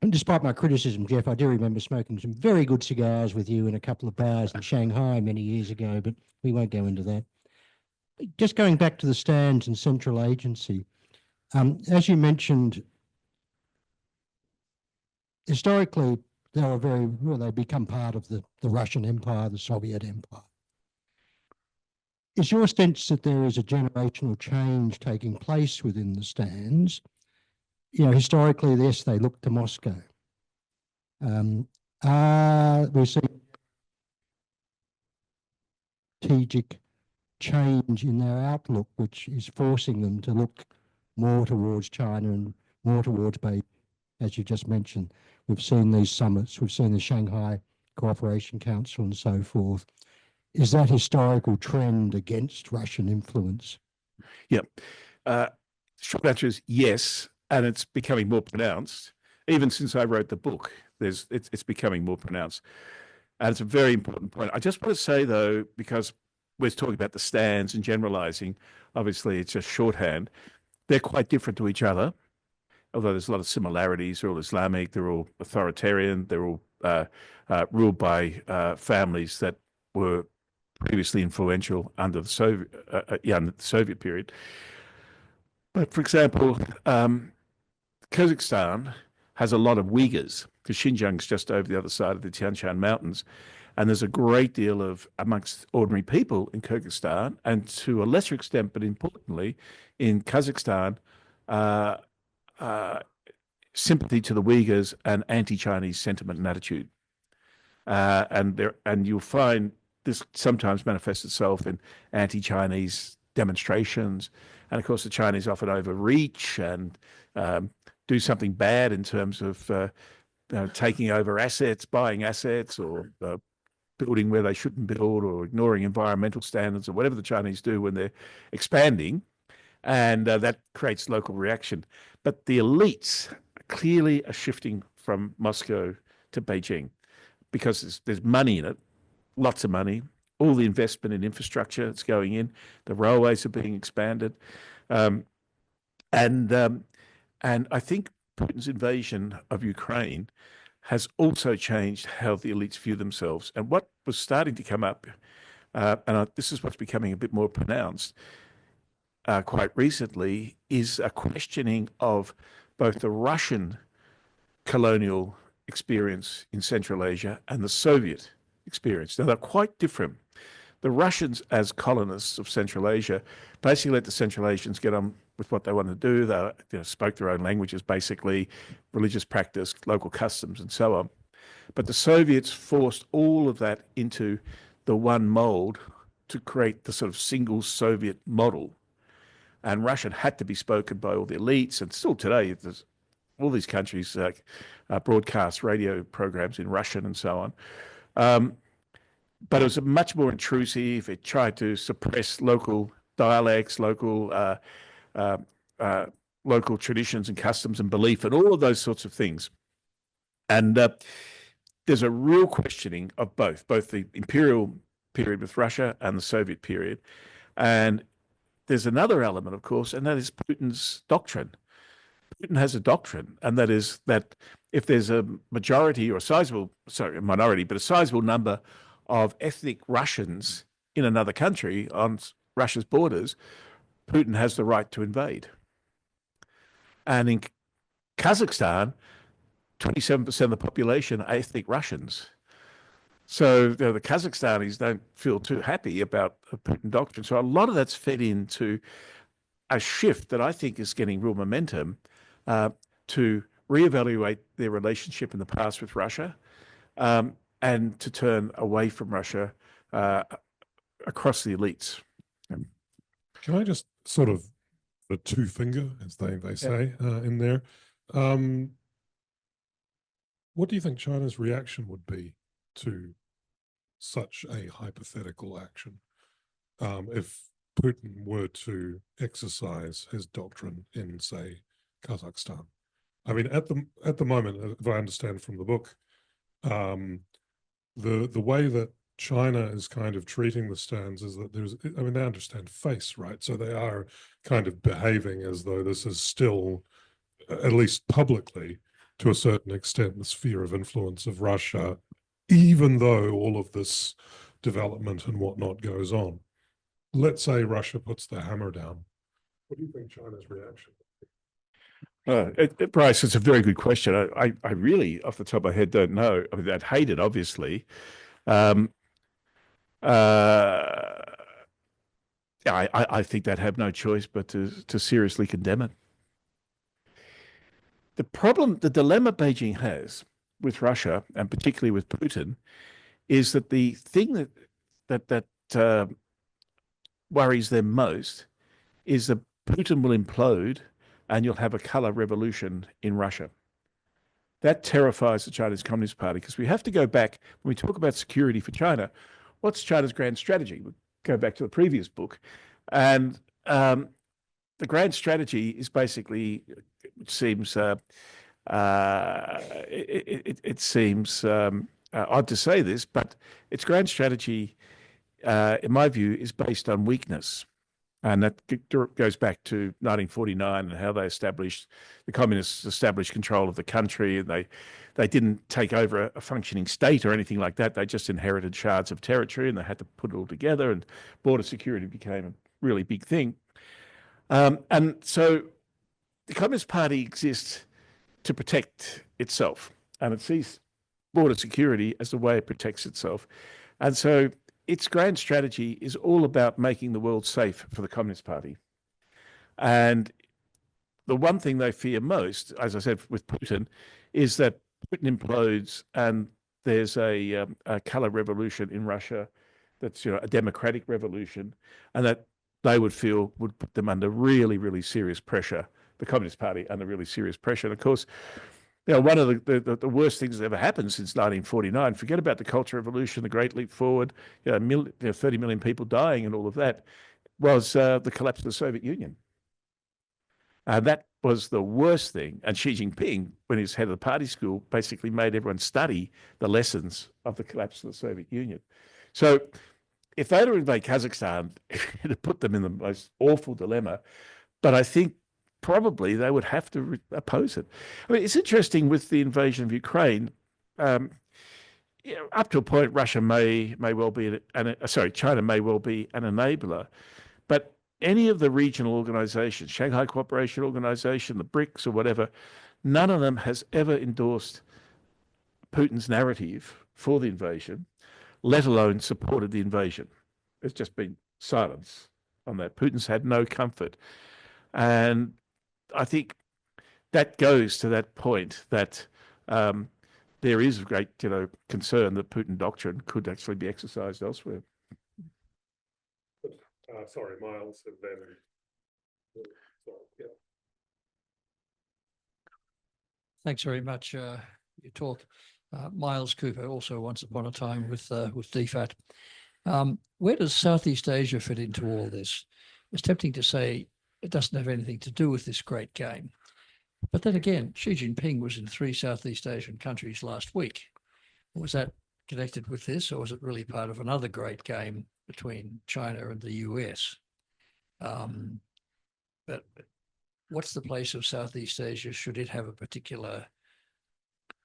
And despite my criticism, Geoff, I do remember smoking some very good cigars with you in a couple of bars in Shanghai many years ago, but we won't go into that. Just going back to the stands and central agency, as you mentioned, historically, they become part of the Russian Empire, the Soviet Empire. Is your sense that there is a generational change taking place within the stands? Historically, yes, they look to Moscow. We see strategic change in their outlook, which is forcing them to look more towards China and more towards Beijing, as you just mentioned. We've seen these summits, we've seen the Shanghai Cooperation Council and so forth. Is that historical trend against Russian influence? Yeah. Short answer is yes, and it's becoming more pronounced. Even since I wrote the book, it's becoming more pronounced. And it's a very important point. I just want to say, though, because we're talking about the stands and generalizing, obviously it's just shorthand, they're quite different to each other, although there's a lot of similarities. They're all Islamic, they're all authoritarian, they're all ruled by families that were previously influential under the Soviet period. But for example, Kazakhstan has a lot of Uyghurs, because Xinjiang's just over the other side of the Tian Shan Mountains, and there's a great deal of, amongst ordinary people in Kyrgyzstan, and to a lesser extent, but importantly, in Kazakhstan, sympathy to the Uyghurs and anti-Chinese sentiment and attitude. And you'll find this sometimes manifests itself in anti-Chinese demonstrations. And of course, the Chinese often overreach and do something bad in terms of taking over assets, buying assets, or building where they shouldn't build or ignoring environmental standards or whatever the Chinese do when they're expanding. And that creates local reaction. But the elites clearly are shifting from Moscow to Beijing because there's money in it, lots of money, all the investment in infrastructure that's going in, the railways are being expanded. Um, and I think Putin's invasion of Ukraine has also changed how the elites view themselves. And what was starting to come up, this is what's becoming a bit more pronounced quite recently, is a questioning of both the Russian colonial experience in Central Asia and the Soviet experience. Now, they're quite different. The Russians, as colonists of Central Asia, basically let the Central Asians get on with what they wanted to do. They spoke their own languages, basically, religious practice, local customs, and so on. But the Soviets forced all of that into the one mold to create the sort of single Soviet model. And Russian had to be spoken by all the elites, and still today, there's all these countries broadcast radio programs in Russian and so on. But it was much more intrusive. It tried to suppress local dialects, local traditions and customs and belief, and all of those sorts of things. And there's a real questioning of both the imperial period with Russia and the Soviet period. And there's another element, of course, and that is Putin's doctrine. Putin has a doctrine, and that is that if there's a minority, but a sizable number of ethnic Russians in another country on Russia's borders, Putin has the right to invade. And in Kazakhstan, 27% of the population are ethnic Russians. So the Kazakhstanis don't feel too happy about the Putin doctrine. So a lot of that's fed into a shift that I think is getting real momentum to reevaluate their relationship in the past with Russia and to turn away from Russia across the elites. Can I just sort of the two finger, as they say in there? What do you think China's reaction would be to such a hypothetical action if Putin were to exercise his doctrine in, say, Kazakhstan? I mean, at the moment, if I understand from the book, the way that China is kind of treating the stands is that they understand face, right? So they are kind of behaving as though this is still, at least publicly, to a certain extent, the sphere of influence of Russia, even though all of this development and whatnot goes on. Let's say Russia puts the hammer down. What do you think China's reaction would be? Bryce, it's a very good question. I really, off the top of my head, don't know. I mean, I'd hate it, obviously. I think they'd have no choice but to seriously condemn it. The dilemma Beijing has with Russia, and particularly with Putin, is that the thing that worries them most is that Putin will implode and you'll have a color revolution in Russia. That terrifies the Chinese Communist Party because we have to go back, when we talk about security for China, what's China's grand strategy? We go back to the previous book. And the grand strategy is basically, it seems odd to say this, but its grand strategy, in my view, is based on weakness. And that goes back to 1949 and how the communists established control of the country. And they didn't take over a functioning state or anything like that. They just inherited shards of territory and they had to put it all together, and border security became a really big thing. And so the Communist Party exists to protect itself, and it sees border security as the way it protects itself. And so its grand strategy is all about making the world safe for the Communist Party. And the one thing they fear most, as I said with Putin, is that Putin implodes and there's a color revolution in Russia that's a democratic revolution, and that they would feel would put them under really, really serious pressure, the Communist Party under really serious pressure. And of course, You know, one of the worst things that ever happened since 1949, forget about the Cultural Revolution, the Great Leap Forward, 30 million people dying and all of that, was the collapse of the Soviet Union. And that was the worst thing. And Xi Jinping, when he was head of the party school, basically made everyone study the lessons of the collapse of the Soviet Union. So if they'd have invaded Kazakhstan, it would put them in the most awful dilemma. But I think probably they would have to oppose it. I mean, it's interesting with the invasion of Ukraine. Up to a point, Russia may well be China may well be an enabler, but any of the regional organizations, Shanghai Cooperation Organization, the BRICS or whatever, none of them has ever endorsed Putin's narrative for the invasion, let alone supported the invasion. There's just been silence on that. Putin's had no comfort. And I think that goes to that point that there is a great, concern that Putin doctrine could actually be exercised elsewhere. Sorry, Miles, and then. Sorry, yeah. Thanks very much. Your talk, Miles Cooper, also once upon a time with DFAT. Where does Southeast Asia fit into all this? It's tempting to say it doesn't have anything to do with this great game. But then again, Xi Jinping was in 3 Southeast Asian countries last week. Was that connected with this, or was it really part of another great game between China and the US? But what's the place of Southeast Asia? Should it have a particular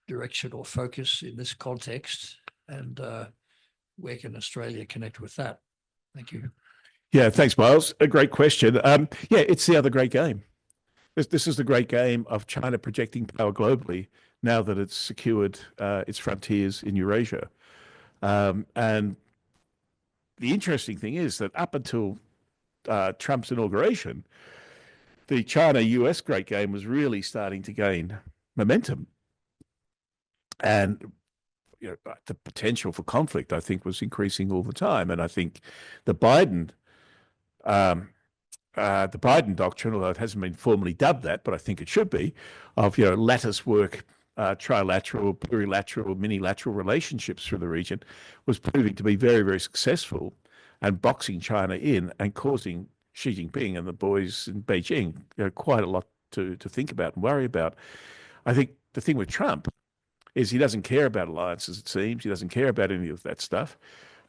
direction or focus in this context? And where can Australia connect with that? Thank you. Yeah, thanks, Miles. A great question. Yeah, it's the other great game. This is the great game of China projecting power globally now that it's secured its frontiers in Eurasia. And the interesting thing is that up until Trump's inauguration, the China-US great game was really starting to gain momentum. And the potential for conflict, I think, was increasing all the time. And I think the Biden doctrine, although it hasn't been formally dubbed that, but I think it should be, of lattice work, trilateral, plurilateral, minilateral relationships through the region, was proving to be very, very successful and boxing China in and causing Xi Jinping and the boys in Beijing quite a lot to think about and worry about. I think the thing with Trump is he doesn't care about alliances, it seems. He doesn't care about any of that stuff.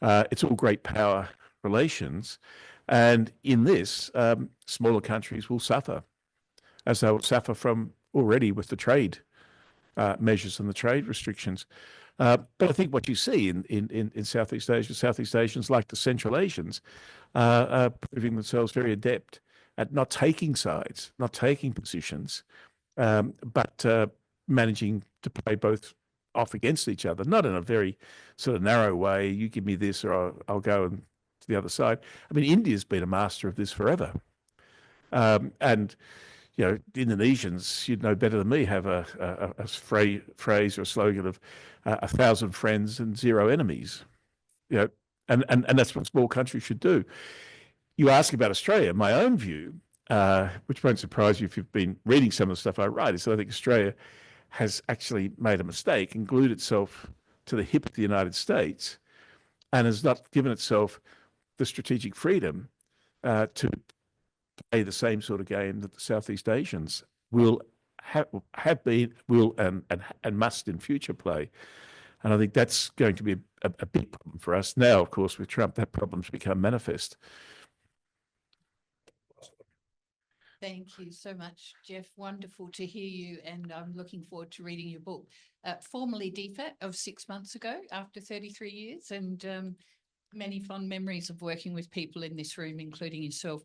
It's all great power relations. And in this, smaller countries will suffer, as they will suffer from already with the trade measures and the trade restrictions. But I think what you see in Southeast Asia, Southeast Asians like the Central Asians are proving themselves very adept at not taking sides, not taking positions, but managing to play both off against each other, not in a very sort of narrow way, you give me this or I'll go and to the other side. I mean, India's been a master of this forever. And Indonesians, you'd know better than me, have a phrase or a slogan of 1,000 friends and 0 enemies. And that's what small countries should do. You ask about Australia, my own view, which won't surprise you if you've been reading some of the stuff I write, is that I think Australia has actually made a mistake and glued itself to the hip of the United States and has not given itself the strategic freedom to play the same sort of game that the Southeast Asians will have been, will and must in future play. And I think that's going to be a big problem for us. Now, of course, with Trump, that problem's become manifest. Thank you so much, Geoff. Wonderful to hear you, and I'm looking forward to reading your book. Formerly DFAT of 6 months ago, after 33 years, and many fond memories of working with people in this room, including yourself.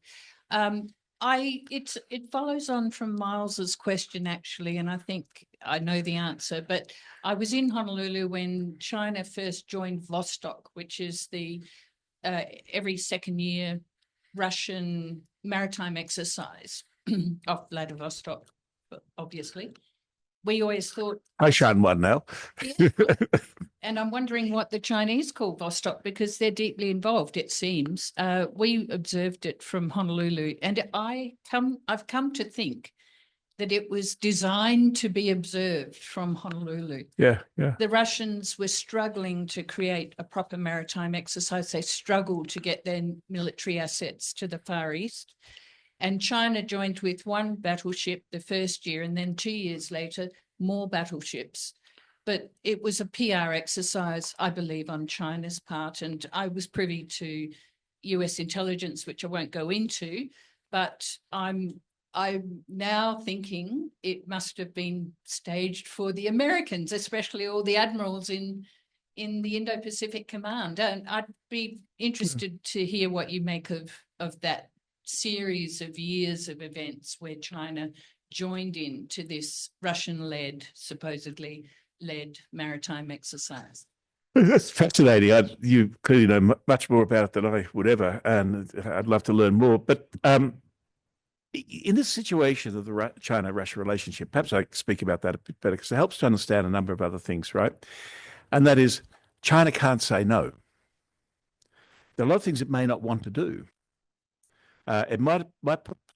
It follows on from Miles's question, actually, and I think I know the answer, but I was in Honolulu when China first joined Vostok, which is the every second year Russian maritime exercise off Vladivostok, obviously. We always thought... I shan one now. Yeah. And I'm wondering what the Chinese call Vostok, because they're deeply involved, it seems. We observed it from Honolulu, and I've come to think that it was designed to be observed from Honolulu. Yeah, yeah. The Russians were struggling to create a proper maritime exercise. They struggled to get their military assets to the Far East. And China joined with one battleship the first year, and then 2 years later, more battleships. But it was a PR exercise, I believe, on China's part. And I was privy to US intelligence, which I won't go into, but I'm now thinking it must have been staged for the Americans, especially all the admirals in the Indo-Pacific Command. And I'd be interested to hear what you make of that series of years of events where China joined in to this Russian-led, supposedly led maritime exercise. That's fascinating. You clearly know much more about it than I would ever, and I'd love to learn more. But in this situation of the China-Russia relationship, perhaps I speak about that a bit better because it helps to understand a number of other things, right? And that is, China can't say no. There are a lot of things it may not want to do. It might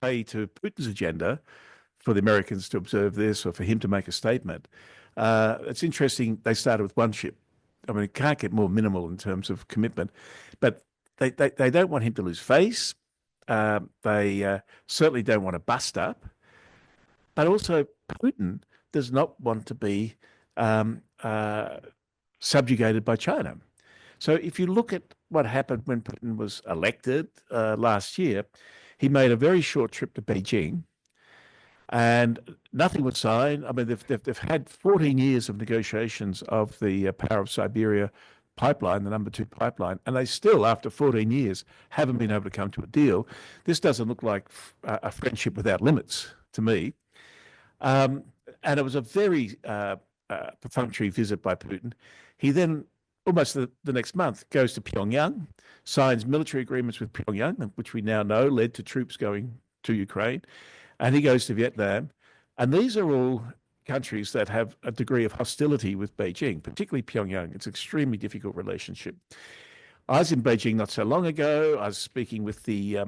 play to Putin's agenda for the Americans to observe this or for him to make a statement. It's interesting, they started with one ship. I mean, it can't get more minimal in terms of commitment, but they don't want him to lose face. They certainly don't want to bust up, but also Putin does not want to be subjugated by China. So if you look at what happened when Putin was elected last year, he made a very short trip to Beijing and nothing was signed. I mean, they've had 14 years of negotiations of the Power of Siberia pipeline, the number 2 pipeline, and they still, after 14 years, haven't been able to come to a deal. This doesn't look like a friendship without limits to me. And it was a very perfunctory visit by Putin. He then, almost the next month, goes to Pyongyang, signs military agreements with Pyongyang, which we now know led to troops going to Ukraine. And he goes to Vietnam. And these are all countries that have a degree of hostility with Beijing, particularly Pyongyang. It's an extremely difficult relationship. I was in Beijing not so long ago. I was speaking with the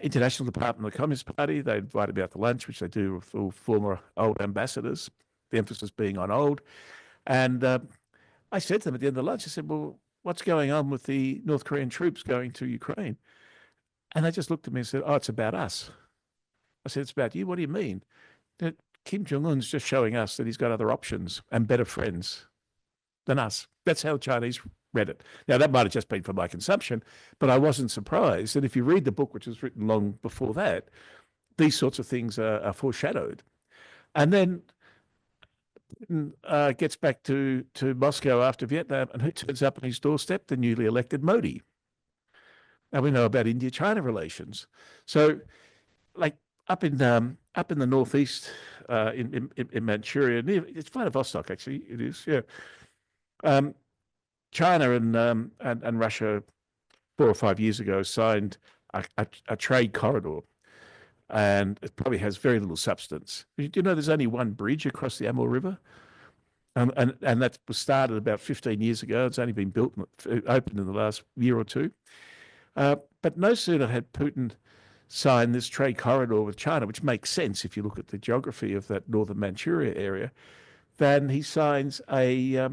International Department of the Communist Party. They invited me out to lunch, which they do with all former old ambassadors, the emphasis being on old. And I said to them at the end of the lunch, I said, well, what's going on with the North Korean troops going to Ukraine? And they just looked at me and said, oh, it's about us. I said, it's about you? What do you mean? That Kim Jong-un's just showing us that he's got other options and better friends than us. That's how Chinese read it. Now, that might have just been for my consumption, but I wasn't surprised. And if you read the book, which was written long before that, these sorts of things are foreshadowed. And then gets back to Moscow after Vietnam, and who turns up on his doorstep? The newly elected Modi. Now we know about India-China relations. So, like up in the northeast, in Manchuria, it's Vladivostok actually. It is, yeah. China and Russia 4 or 5 years ago signed a trade corridor, and it probably has very little substance. Do you know there's only one bridge across the Amur River? And that was started about 15 years ago. It's only been built, opened in the last year or two. But no sooner had Putin signed this trade corridor with China, which makes sense if you look at the geography of that northern Manchuria area, than he signs a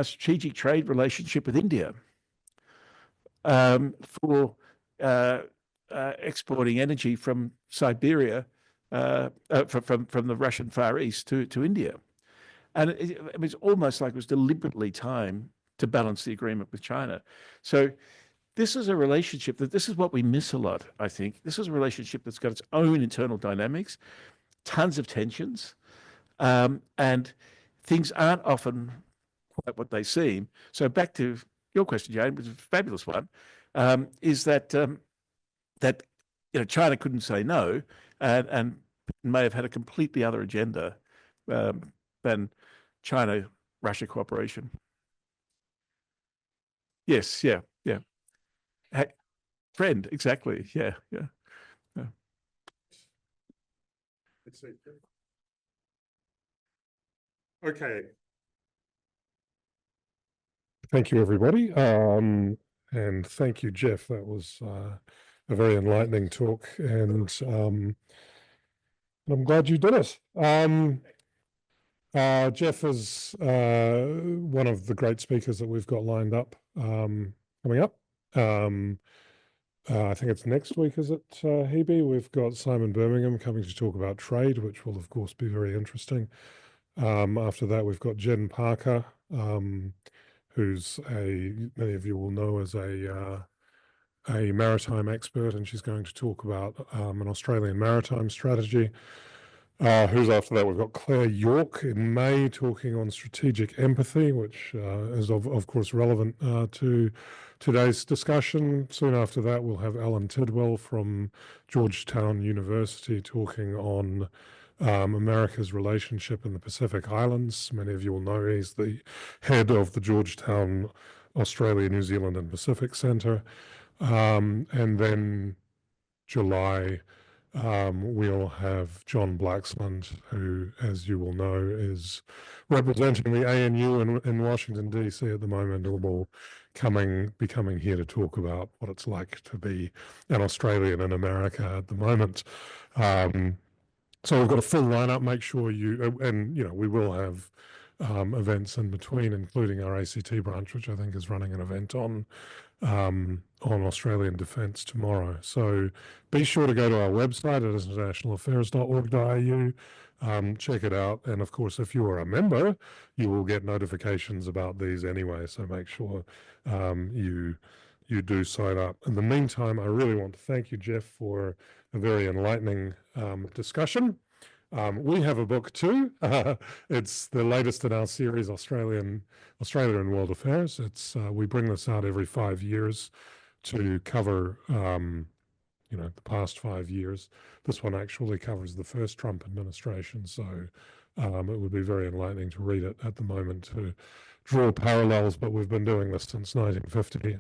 strategic trade relationship with India for exporting energy from Siberia, from the Russian Far East to India. And it was almost like it was deliberately timed to balance the agreement with China. So this is a relationship this is what we miss a lot, I think. This is a relationship that's got its own internal dynamics, tons of tensions, and things aren't often quite what they seem. So back to your question, Jane, which is a fabulous one, is that that China couldn't say no, and may have had a completely other agenda than China-Russia cooperation. Yes, yeah. Friend, exactly. Yeah. Okay. Thank you, everybody. And thank you, Geoff. That was a very enlightening talk. And And I'm glad you did it. Geoff is one of the great speakers that we've got lined up coming up. I think it's next week, is it, Hebe? We've got Simon Birmingham coming to talk about trade, which will, of course, be very interesting. After that, we've got Jen Parker, who's many of you will know as a maritime expert, and she's going to talk about an Australian maritime strategy. Who's after that? We've got Claire York in May talking on strategic empathy, which is of course relevant to today's discussion. Soon after that, we'll have Alan Tidwell from Georgetown University talking on America's relationship in the Pacific Islands. Many of you will know he's the head of the Georgetown Australia, New Zealand and Pacific Centre. And then July, we'll have John Blaxland, who, as you will know, is representing the ANU in Washington, D.C. at the moment, and will be coming here to talk about what it's like to be an Australian in America at the moment. So we've got a full lineup. Make sure and we will have events in between, including our ACT branch, which I think is running an event on Australian defence tomorrow. So be sure to go to our website at internationalaffairs.org.au, check it out. And of course, if you are a member, you will get notifications about these anyway. So make sure you do sign up. In the meantime, I really want to thank you, Geoff, for a very enlightening discussion. We have a book too. It's the latest in our series, Australia and World Affairs. We bring this out every 5 years to cover, the past 5 years. This one actually covers the first Trump administration, so it would be very enlightening to read it at the moment to draw parallels. But we've been doing this since 1950,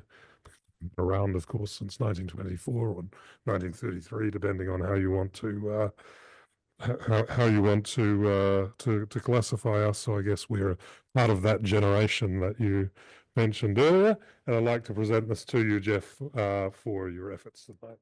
around, of course, since 1924 or 1933, depending on how you want to. How you want to classify us. So I guess we're part of that generation that you mentioned earlier. And I'd like to present this to you, Geoff, for your efforts tonight.